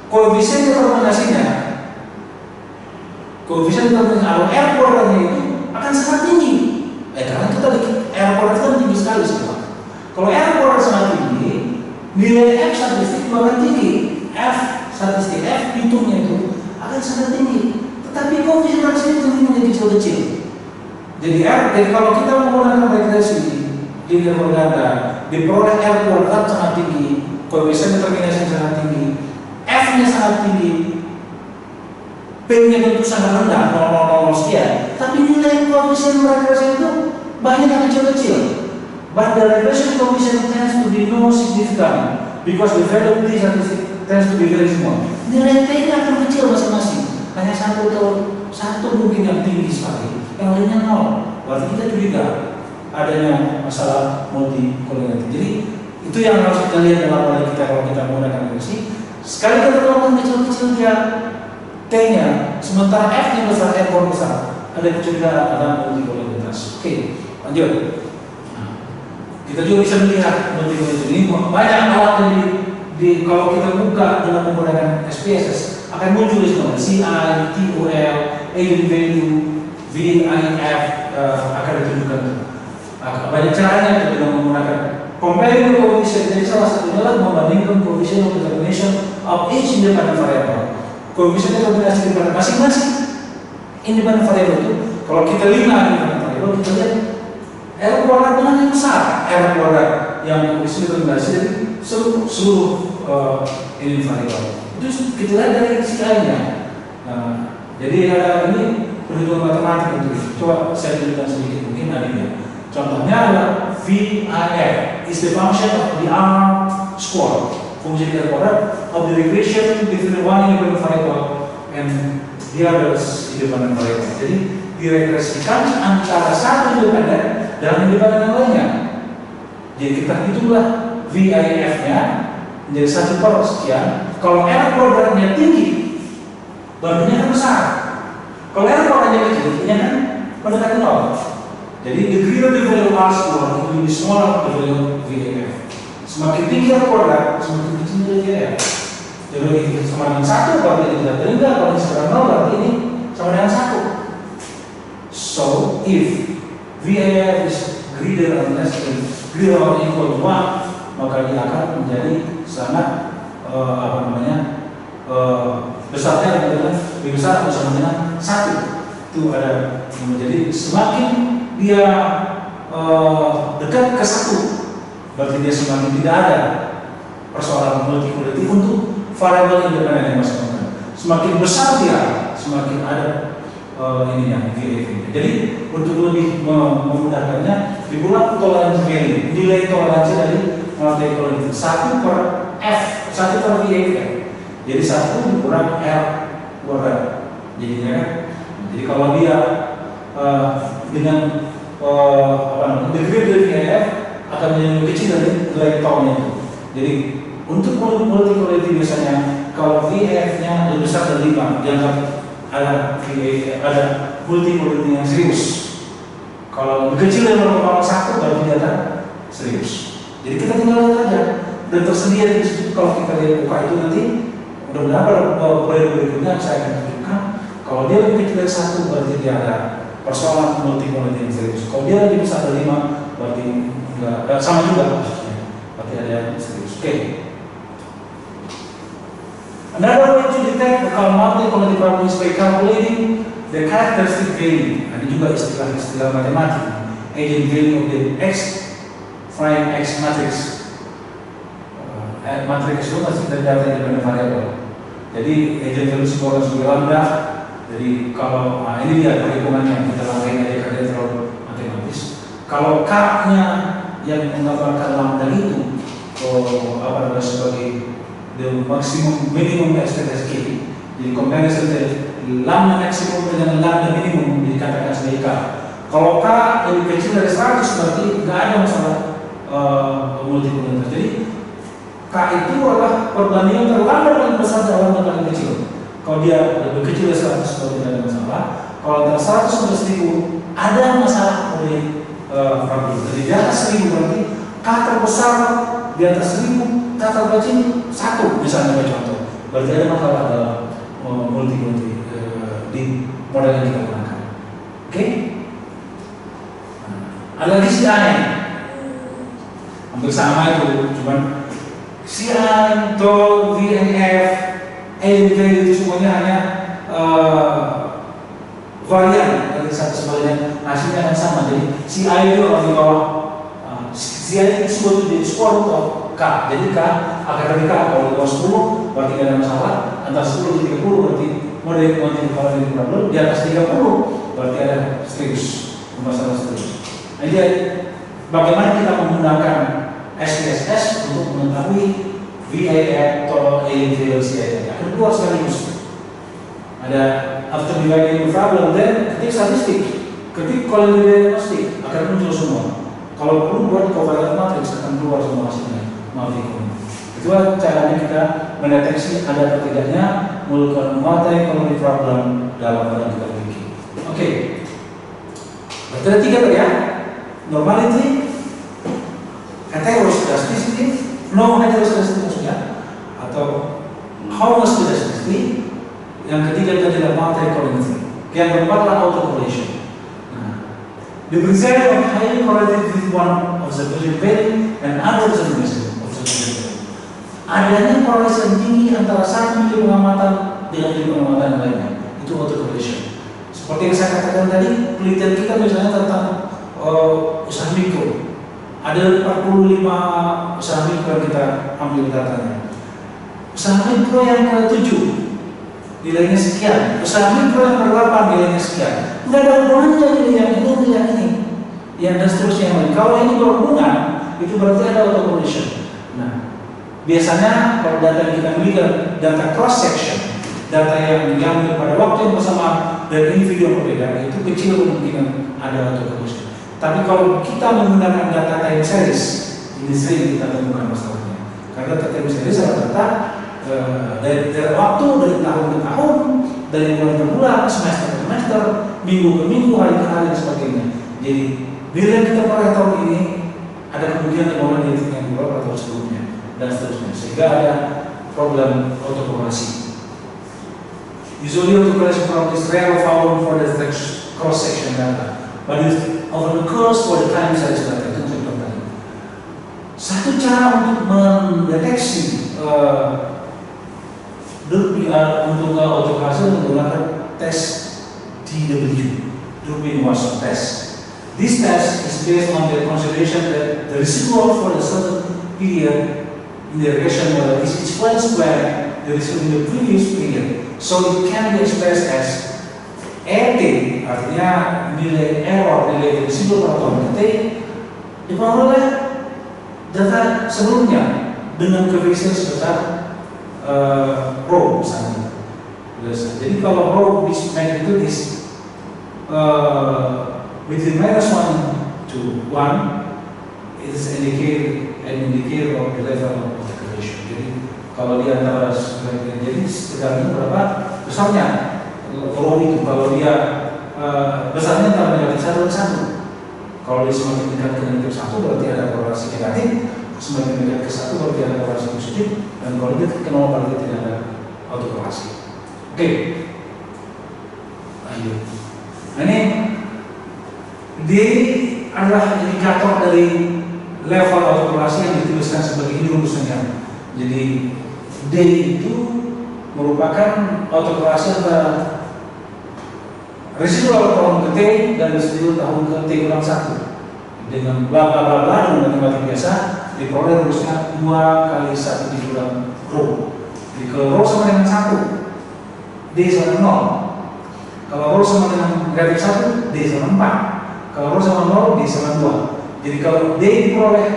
koefisien determinasinya, kalau R kuadratnya itu akan sangat tinggi. Karena kita R kuadrat kan tinggi sekali semua. Kalau R kuadrat sangat tinggi, nilai F statistik akan tinggi. Statistik F hitungnya itu akan sangat tinggi. Tetapi koefisien itu menjadi kecil-kecil. Jadi kalau kita menggunakan regresi linear berganda, diperoleh R kuadrat sangat tinggi, koefisien determinasi sangat tinggi, F-nya sangat tinggi, P-nya tentu sangat rendah, 0,00 sekian. Tapi nilai koefisien regresi itu banyak yang kecil-kecil. But the regression coefficient tends to be no significant because the value of this tends to be very small. Nilai T-nya akan kecil masing-masing. Hanya satu mungkin yang tinggi sekali, yang lainnya 0. Berarti kita curiga adanya masalah multicolority. Jadi itu yang harus kita lihat dalam model kita kalau kita menggunakan regresi. Sekali kita melakukan kecil-kecil dia T-nya, sementara F-nya besar, R besar, ada kecurigaan ada multicoloritas. Oke, lanjut. Nah, kita juga bisa melihat multicoloritas ini banyak alat yang kalau kita buka dengan menggunakan SPSS akan muncul di sini CI, TOL, eigenvalue, VIF akan ditunjukkan. Banyak caranya dengan menggunakan comparing coefficient. Jadi salah satunya adalah membandingkan coefficient of determination of each independent variable. Coefficient determinasi independent masing-masing independent variable itu, kalau kita 5 independent variable, kita lihat R kuadrat dengan yang besar, R kuadrat yang coefficient determinasi dari seluruh ini variable. Itu kita lihat dari CI-nya. Jadi ada ini perhitungan matematik untuk itu. Coba saya tunjukkan sedikit mungkin adanya. Contohnya adalah VIF is the function of the R square, fungsi R kuadrat of the regression between one independent variable and the others independent variable. Jadi diregresikan antara satu independen dan independen yang lainnya. Jadi kita hitunglah VIF-nya menjadi 1/sekian. Kalau R kuadratnya tinggi, bandingnya kan besar. Kalau R kuadratnya kecil, ini kan mendekati 0. Jadi the greater the value of R square, it will be smaller the value of VIF. Semakin tinggi R kuadrat, semakin kecil nilai VIF. Jadi sama dengan 1 berarti tidak terhingga, kalau sama dengan 0 berarti ini sama dengan 1. So if VIF is greater or less than greater or equal to 1, maka dia akan menjadi sangat besarnya adalah lebih besar atau sama dengan 1. Itu ada. Jadi semakin dia dekat ke 1, berarti dia semakin tidak ada persoalan multicolority untuk variabel independen yang masing-masing. Semakin besar dia, semakin ada ininya VIF. Jadi untuk lebih memudahkannya, dibuat toleransi value, nilai toleransi dari multicolority 1/VIF. Jadi 1 dikurang R kuadrat. Jadinya kan. Jadi kalau dia dengan degree dari VIF akan menjadi lebih kecil dari nilai taunya itu. Jadi untuk multicolority biasanya kalau VIF-nya lebih besar dari 5, dianggap ada multicolority yang serius. Kalau lebih kecil dari 0,1 baru dia ada serius. Jadi kita tinggal lihat aja. Dan tersedia di situ kalau kita lihat buka itu nanti mudah-mudahan pada berikutnya saya akan tunjukkan kalau dia lebih kecil dari 1 berarti dia ada persoalan multicolority yang serius. Kalau dia lebih besar dari 5 berarti enggak sama juga maksudnya. Berarti ada yang serius. Oke. Another way to detect the multicolority problem is by calculating the characteristic value. Ada juga istilah matematik, eigenvalue of the X prime X matrix. Matriks itu masih dari data independen variabel. Jadi eigenvalue sebuah sebagai lambda. Jadi kalau ini dia perhitungannya kita lakukan aja karena terlalu matematis. Kalau K-nya yang menggambarkan lambda itu sebagai the maximum minimum expected K. Jadi comparison dari lambda maksimum dengan lambda minimum dikatakan sebagai K. Kalau K lebih kecil dari 100 berarti nggak ada masalah multicoloritas. Jadi K itu adalah perbandingan terlambat paling besar dalam dan paling kecil. Kalau dia lebih kecil dari 100 kalau tidak ada masalah. Kalau antara 100 sampai 1000 ada masalah oleh problem. Jadi di atas 1000 berarti K terbesar, di atas 1000 K terkecil 1 misalnya contoh. Berarti ada masalah dalam multi di model yang kita gunakan. Oke? Ada lagi si I. Hampir sama itu, cuman si I, tol, V and F, A, B itu semuanya hanya varian dari satu sebagainya, hasilnya yang sama. Jadi si I itu kalau di bawah si I itu disebut jadi skor atau K. Jadi K akan dari K kalau di bawah 10 berarti tidak ada masalah, antara 10 dan 30 berarti model kalau di problem, di atas 30 berarti ada serius, masalah serius. Nah, jadi bagaimana kita menggunakan SPSS untuk mengetahui VAF atau AVLCI akan keluar sekaligus. Ada after dividing problem, then ketik statistik, ketik quality diagnostic akan muncul semua. Kalau perlu buat covariance matrix akan keluar semua hasilnya. Itu caranya kita mendeteksi ada atau tidaknya multi-quality problem dalam yang kita miliki. Oke, berarti ada 3 tadi ya. Normality, heteroscedasticity, no heteroscedasticity maksudnya, atau homoscedasticity. Yang ketiga tadi adalah multi-correlated. Yang keempat adalah autocorrelation. Nah, the presence of highly correlated with one observation value and other observation value. Adanya korelasi yang tinggi antara satu unit pengamatan dengan unit pengamatan lainnya, itu autocorrelation. Seperti yang saya katakan tadi, penelitian kita misalnya tentang usaha mikro. Ada 45 usaha mikro yang kita ambil datanya. Usaha mikro yang ke-7 nilainya sekian, usaha mikro yang ke-8 nilainya sekian. Tidak ada hubungannya nilai yang ini, yang dan seterusnya yang lain. Kalau ini berhubungan, itu berarti ada autocorrelation. Nah, biasanya kalau data yang kita miliki data cross section, data yang diambil pada waktu yang bersama dari individu yang berbeda, itu kecil kemungkinan ada autocorrelation. Tapi kalau kita menggunakan data time series, ini sering kita temukan masalahnya. Karena data time series adalah data dari waktu, dari tahun ke tahun, dari bulan ke bulan, semester ke semester, minggu ke minggu, hari ke hari, dan sebagainya. Jadi, bila kita pada tahun ini, ada kemungkinan orang di yang keluar atau sebelumnya, dan seterusnya. Sehingga ada problem autokorelasi. Usually autocorrelation problem is rare or found for the cross-section data. But it often occurs for the time series data. Itu contoh tadi. Satu cara untuk mendeteksi untuk autocorrelation menggunakan tes DW, Durbin Watson test. This test is based on the consideration that the residual for a certain period in the regression model is each one square the residual in the previous period. So it can be expressed as RT, artinya nilai error, nilai residu pada tahun T dipengaruhi oleh data sebelumnya dengan koefisien sebesar rho misalnya. Jadi kalau rho this magnitude is between -1 to 1, it is an indicator of the level of the correlation. Jadi kalau di antara jadi tergantung berapa besarnya rho itu. Kalau dia besarnya antara negatif 1 dan 1. Kalau dia semakin dekat ke negatif 1 berarti ada korelasi negatif, semakin dekat ke 1 berarti ada korelasi positif, dan kalau dia ke 0 berarti tidak ada autokorelasi. Oke, lanjut. Nah ini D adalah indikator dari level autokorelasi yang dituliskan sebagai ini rumusnya. Jadi D itu merupakan autokorelasi antara residual tahun ke T dan residual tahun ke T kurang 1 dengan bla bla bla bla dengan matematika biasa diperoleh rumusnya 2 kali 1 dikurang rho. Jadi kalau rho sama dengan 1, D sama dengan 0. Kalau rho sama dengan negatif 1, D sama 4. Kalau rho sama 0, D sama 2. Jadi kalau D diperoleh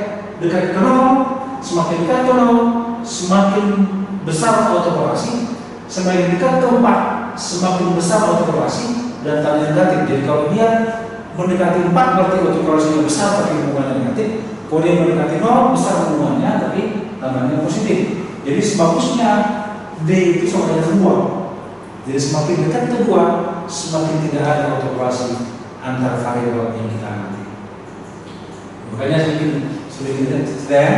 dekat ke 0, semakin dekat ke 0, semakin besar autokorelasi. Semakin dekat ke 4, semakin besar autokorelasi dan tanda negatif. Jadi kalau dia mendekati 4 berarti autokorelasinya besar tapi hubungannya negatif. Kalau dia mendekati 0 besar hubungannya tapi namanya positif. Jadi sebagusnya D itu sama dengan 2. Jadi semakin dekat ke 2, semakin tidak ada autokorelasi antar variabel yang kita amati. Makanya sedikit then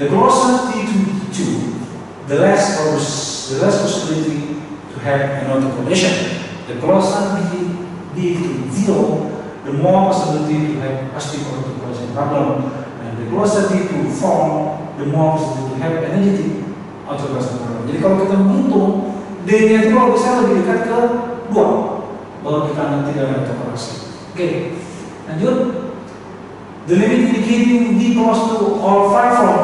the closer D to 2, the less possibility to have an autocorrelation. The closer D to 0, the more possibility to have positive autocorrelation problem. And the closer D to 4, the more possibility to have a negative autocorrelation problem. Jadi kalau kita menghitung D-nya itu kalau bisa lebih dekat ke 2, baru kita nanti dalam autokorelasi. Oke, lanjut. The limit indicating D close to or far from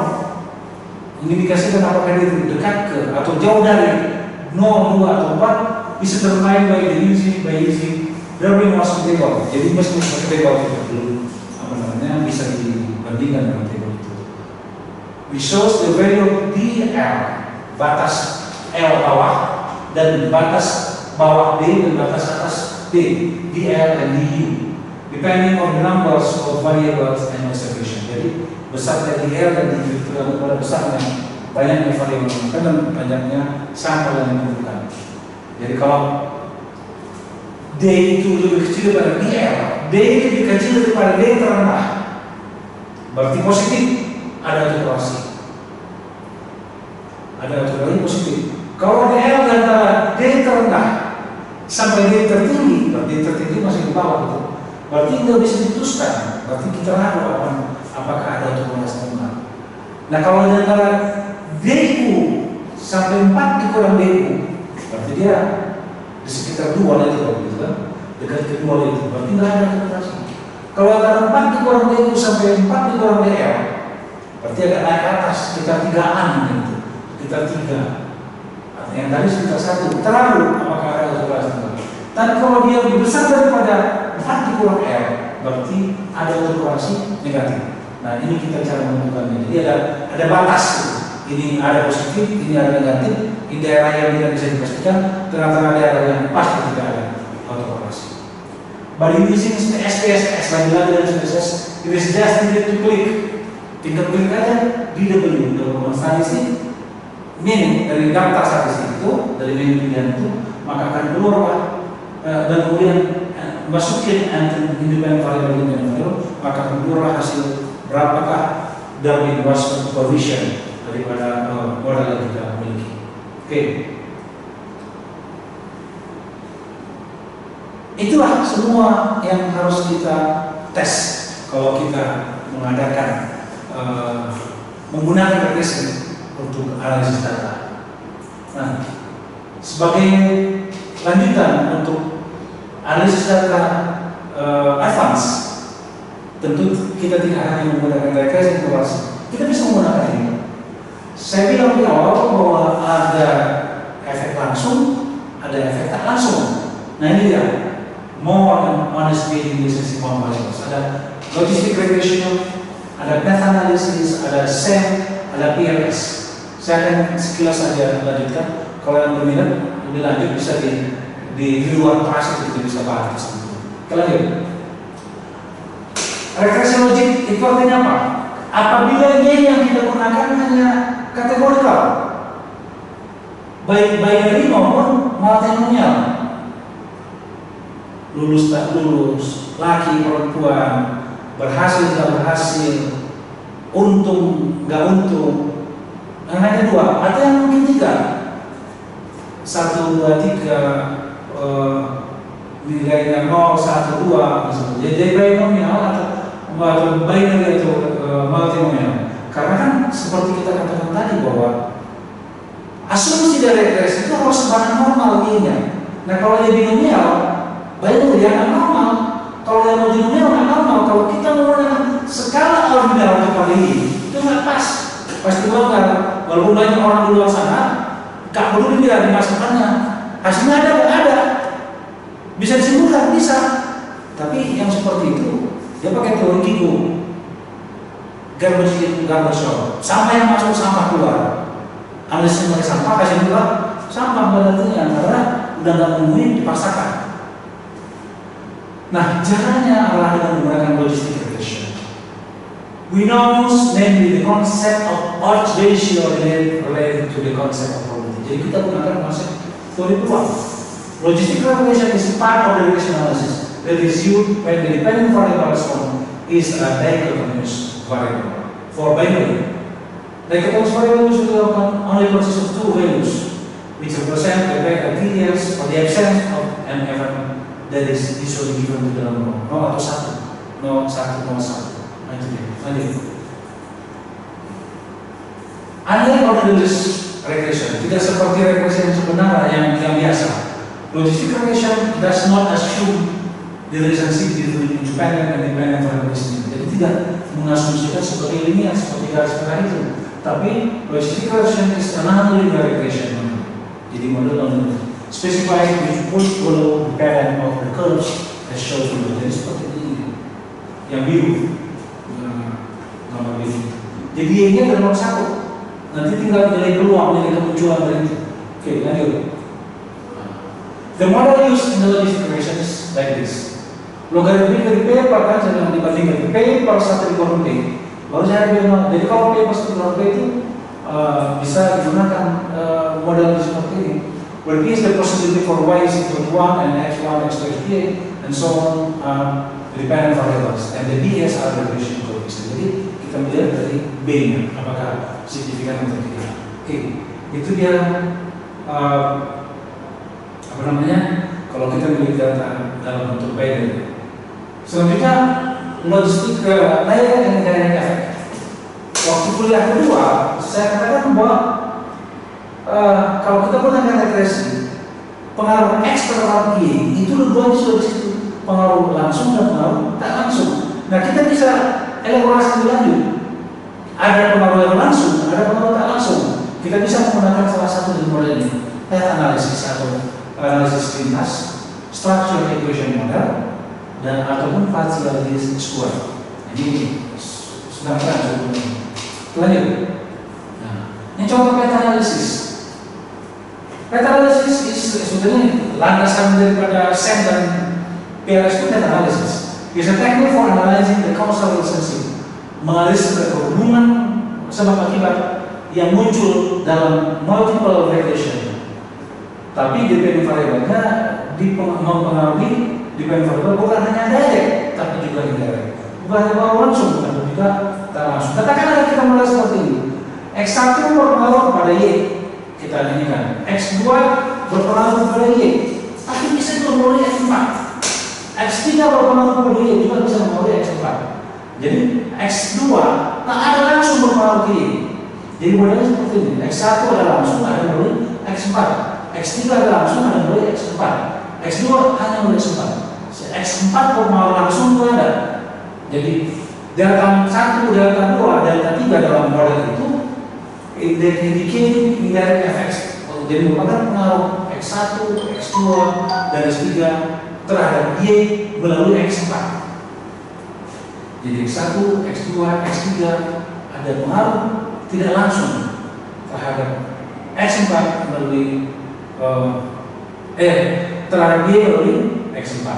mengindikasikan apakah dia dekat ke atau jauh dari 0, 2 atau 4 bisa determined by using Darwin-Watson table. Jadi mesti pakai table itu belum bisa dibandingkan dengan table itu. We shows the value of DL, batas L bawah dan batas bawah D dan batas atas D, DL dan DU, depending on the numbers of variables and observation. Jadi besarnya DL dan DU itu tergantung pada besarnya banyaknya variabel dan banyaknya sampel yang dibutuhkan. Jadi kalau D itu lebih kecil daripada DL, D lebih kecil daripada D terendah, berarti positif, ada autokorelasi. Ada autokorelasi positif. Kalau DL antara D terendah sampai D tertinggi, berarti tertinggi masih di bawah itu. Berarti tidak bisa diputuskan. Berarti kita ragu apakah ada autokorelasi atau enggak. Nah kalau di antara DU sampai 4 dikurang DU, berarti dia di sekitar 2 lah itu, gitu kan? Dekat ke 2 itu, berarti tidak ada autokorelasi. Kalau antara 4 dikurang DU sampai 4 dikurang DL, berarti agak naik ke atas, sekitar 3-an gitu, sekitar 3. Yang tadi sekitar 1, terlalu apakah ada autokorelasi? Tapi kalau dia lebih besar daripada 4 dikurang L, berarti ada autokorelasi negatif. Nah ini kita cara menentukannya. Jadi ada batas. Ini ada positif, ini ada negatif. Ini daerah yang tidak bisa dipastikan, tengah-tengah daerah yang pasti tidak ada autokorelasi. By using SPSS, lagi-lagi dari SPSS, it is just needed to click. Tinggal klik aja DW dalam statistik, min dari daftar statistik itu, dari menu pilihan itu, maka akan keluar dan kemudian masukin independent variable independent variable, maka akan keluar hasil berapakah Darwin-Watson coefficient daripada modal yang kita miliki. Oke. Itulah semua yang harus kita tes kalau kita mengadakan menggunakan regresi untuk analisis data. Nah, sebagai lanjutan untuk analisis data advance, tentu kita tidak hanya menggunakan regresi korelasi, kita bisa menggunakan ini. Saya bilang di awal bahwa ada efek langsung, ada efek tak langsung. Nah ini dia, more and honest being relationship variables. Ada logistic regression, ada meta-analysis, ada SEM, ada PLS. Saya akan sekilas saja lanjutkan. Kalau yang berminat lebih lanjut bisa di luar kelas itu bisa bahas. Kita lanjut. Regresi logik itu artinya apa? Apabila Y yang kita gunakan hanya kategorikal, baik binary maupun multinomial, lulus tak lulus, laki perempuan, berhasil tak berhasil, untung nggak untung, yang hanya 2, atau yang mungkin 3, 1, 2, 3, nilainya 0, 1, 2, misalnya. Jadi binomial atau binary atau multinomial. Karena kan seperti kita katakan tadi bahwa asumsi dari regresi itu harus sebarang normal Y-nya. Nah kalau dia binomial, binary dia nggak normal. Kalau yang multinomial nggak normal. Kalau kita menggunakan skala ordinal kepada Y, itu nggak pas. Pasti longgar. Walaupun banyak orang di luar sana, nggak peduli dia dimasukkannya. Hasilnya ada nggak ada, bisa disimpulkan bisa. Tapi yang seperti itu, dia pakai teori Gigo. Garbage in, garbage out. Sampah yang masuk, sampah keluar. Analisis pakai sampah, kasih keluar sampah berarti karena udah nggak mungkin dipaksakan. Nah, caranya adalah dengan menggunakan logistic regression. We know, namely, the concept of odds ratio related to the concept of probability. Jadi kita gunakan konsep teori peluang. Logistical regression is part of the regression analysis that is used when the dependent variable response is a dichotomous variable. For binary, dichotomous variable usually only consists of two values, which represent the criteria or the absence of an event that is usually given to the number. No atau satu, no satu, no satu. Lanjut. Unlike ordinary regression, tidak seperti regresi yang sebenarnya yang biasa. Logistic regression does not assume the relationship between independent and dependent variables. Jadi tidak mengasumsikan seperti linear, seperti garis merah itu. Tapi logistic regression is another linear regression. Jadi model specified with push below the parent of the curves as shown below. Jadi seperti ini, yang biru. Jadi Y-nya ada nomor 1. Nanti tinggal nilai peluang, nilai kemunculan dari itu. Oke, lanjut. The model used in the logistic regression is like this. Logaritma dari P bahkan jangan dibandingkan P per 1 dikurang P. Baru saya bilang, jadi kalau P per 1 dikurang P itu bisa digunakan model seperti ini. Where P is the possibility for Y is equal to 1 and X1, X2, Xp, and so on dependent variables. And the B's are the regression coefficient. Jadi kita melihat dari B-nya, apakah signifikan atau tidak. Oke, itu dia apa namanya? Kalau kita melihat data dalam bentuk binary. Selanjutnya logistik layer and indirect effect. Waktu kuliah kedua, saya katakan bahwa kalau kita menggunakan regresi, pengaruh X terhadap Y itu dua-duanya sudah di situ, pengaruh langsung dan pengaruh tak langsung. Nah, kita bisa elaborasi lebih lanjut. Ada pengaruh yang langsung, ada pengaruh tak langsung. Kita bisa menggunakan salah satu dari model ini, path analysis atau analisis lintas, structure equation model, dan ataupun partiality square. Ini sedang terang sebelumnya. Lanjut. Nah, ini contoh path analysis. Path analysis sebenarnya landasan daripada SEM dan PLS itu path analysis. Is a technique for analyzing the causal relationship, menganalisis hubungan sebab akibat yang muncul dalam multiple regression. Tapi dependent variable-nya mempengaruhi dependent variable bukan hanya direct, tapi juga indirect. Bukan hanya langsung, tapi juga tak langsung. Katakanlah kita mulai seperti ini. X1 berpengaruh kepada Y, kita nyanyikan. X2 berpengaruh kepada Y, tapi bisa mempengaruhi X4. X3 berpengaruh kepada Y, juga bisa mempengaruhi X4. Jadi X2 tak ada langsung berpengaruh ke Y. Jadi modelnya seperti ini. X1 ada langsung, ada mempengaruhi X4. X3 ada langsung, ada mempengaruhi X4. X2 hanya mempengaruhi X4. X4 berpengaruh langsung itu ada. Jadi delta 1, delta 2, delta 3 dalam model itu indicating indirect effects. Jadi merupakan pengaruh X1, X2, dan X3 terhadap Y melalui X4. Jadi X1, X2, X3 ada pengaruh tidak langsung terhadap X4 melalui terhadap Y melalui X4.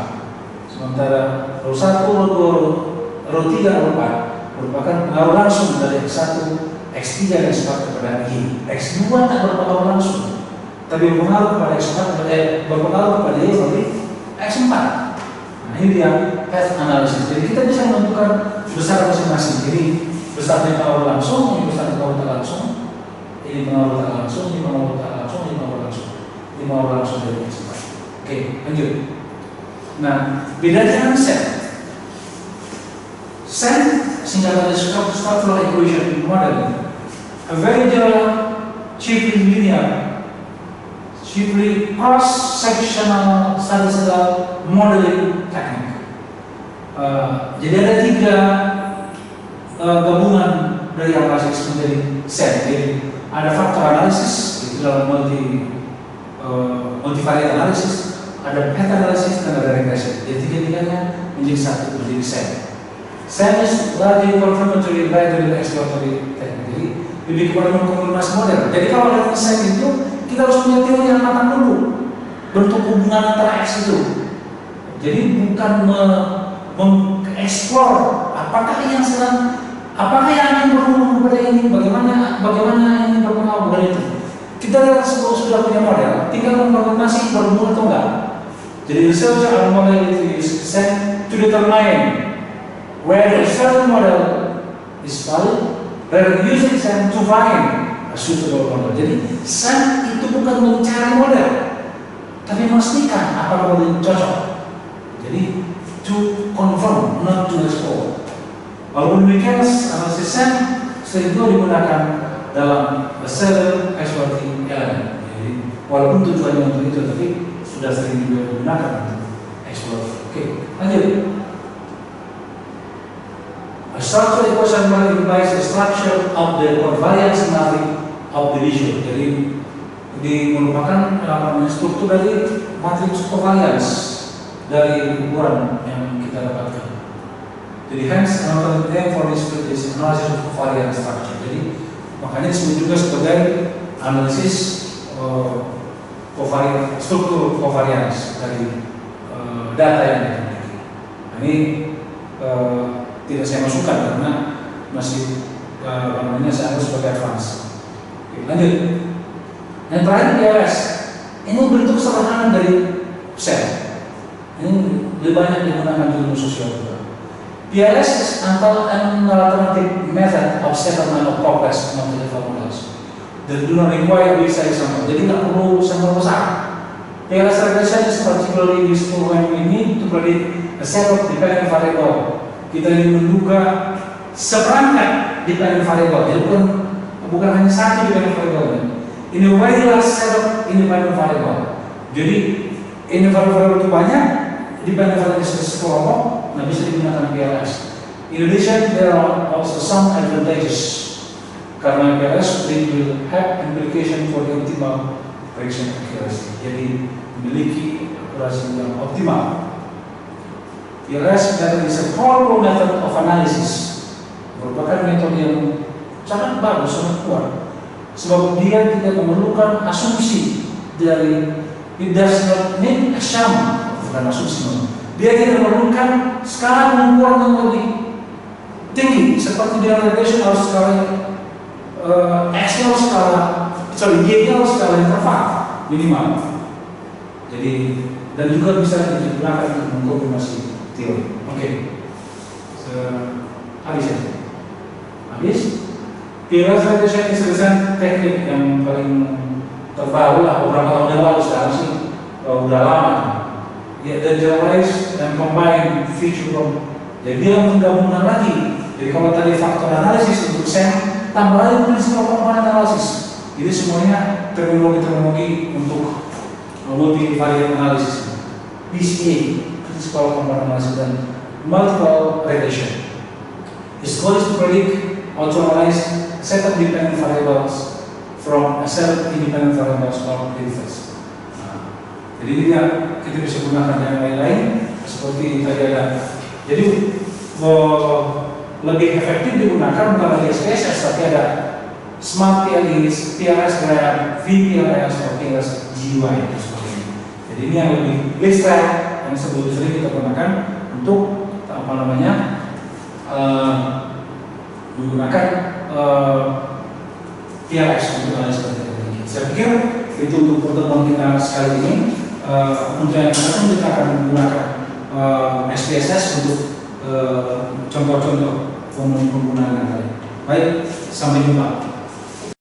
Sementara row 1, row 2, row 3, row 4 merupakan pengaruh langsung dari X1, X3 dan X4 kepada Y. X2 tak berpengaruh langsung, tapi berpengaruh kepada X4 berpengaruh kepada Y melalui X4. Nah, ini dia path analysis. Jadi kita bisa menentukan besar masing-masing. Jadi besarnya pengaruh langsung, ini besar pengaruh tak langsung, ini pengaruh tak langsung, ini pengaruh tak langsung, ini pengaruh langsung, ini pengaruh langsung dari X4. Oke, lanjut. Nah, bedanya dengan SEM. SEM singkatan dari structural equation model. A very general, chiefly linear, chiefly cross-sectional statistical modeling technique. Jadi ada 3 gabungan dari analisis menjadi SEM. Jadi ada faktor analisis, itu dalam multivariate analisis, ada path analysis, dan ada regression. Jadi 3-tiganya menjadi satu, menjadi SEM. SEM is largely confirmatory, library, and exploratory technique. Jadi lebih kepada mengkonfirmasi model. Jadi kalau dalam SEM itu kita harus punya teori yang matang dulu, bentuk hubungan antara X itu. Jadi bukan mengeksplor apakah yang sedang Apakah yang ingin berhubung kepada ini? Bagaimana ingin berpengaruh kepada itu? Kita lihat sudah punya model, tinggal mengkonfirmasi berhubung atau enggak. Jadi research our model is sent to determine whether a certain model is valid, whether the user is sent to find a suitable model. Jadi send itu bukan mencari model, tapi memastikan apakah model itu cocok. Jadi to confirm, not to explore. Walaupun demikian, analisis send sering digunakan dalam seller exploiting element. Jadi walaupun tujuannya untuk itu, tapi sudah sering digunakan untuk exploit. Oke, lanjut. A structure equation implies the structure of the covariance matrix of the visual. Jadi merupakan struktur dari matriks covariance dari ukuran yang kita dapatkan. Jadi hence another name for this field is analysis of covariance structure. Jadi makanya disebut juga sebagai analisis struktur covariance dari data yang dimiliki. Nah, ini tidak saya masukkan karena masih saya harus sebagai advance. Oke, lanjut. Yang terakhir PLS. Ini bentuk sederhana dari sel. Ini lebih banyak digunakan di ilmu sosial juga. PLS is an alternative method of settlement of complex mathematical models that do not require big size sample. Jadi nggak perlu sampel besar. PLS regression is particularly useful when we need to predict a set of dependent variable. Kita ingin menduga seperangkat dependent variable. Jadi bukan hanya satu dependent variable. In a very large set of independent variable. Jadi independent variable itu banyak, dependent variable sekelompok. Nah, bisa digunakan PLS. In addition, there are also some advantages karena PLS will have implication for the optimal prediction accuracy. Jadi memiliki akurasi yang optimal. PLS method is a powerful method of analysis. Merupakan metode yang sangat bagus, sangat kuat. Sebab dia tidak memerlukan asumsi dari it does not need assumption, bukan asumsi. Dia tidak memerlukan skala pengukuran yang lebih tinggi seperti di regression harus skala X-nya harus Y-nya harus skala interval minimal. Jadi dan juga bisa digunakan untuk mengkonfirmasi teori. Oke, habis ya. Habis. PLS regression is teknik yang paling terbaru lah, beberapa tahun yang lalu. Sekarang sih udah lama. Ya, dan generalize dan combine feature from. Jadi dia menggabungkan lagi. Jadi kalau tadi faktor analisis untuk sen, tambah lagi prinsip komponen analisis. Jadi semuanya terminologi untuk multivariate analisis. PCA, prinsip komponen analisis dan multiple regression. Its goal is to predict or to analyze a set of dependent variables from a set of independent variables or predictors. Jadi dia kita bisa gunakan yang lain-lain seperti tadi ada. Jadi lebih efektif digunakan bukan lagi SPSS tapi ada Smart PLS, PLS Graph, VPLS atau PLS GUI dan sebagainya. Jadi ini yang lebih abstrak yang sering kita gunakan untuk menggunakan PLS untuk analisa seperti ini. Saya pikir itu untuk pertemuan kita sekali ini. Untuk yang akan kita akan menggunakan SPSS untuk contoh-contoh penggunaan yang lain. Baik, sampai jumpa.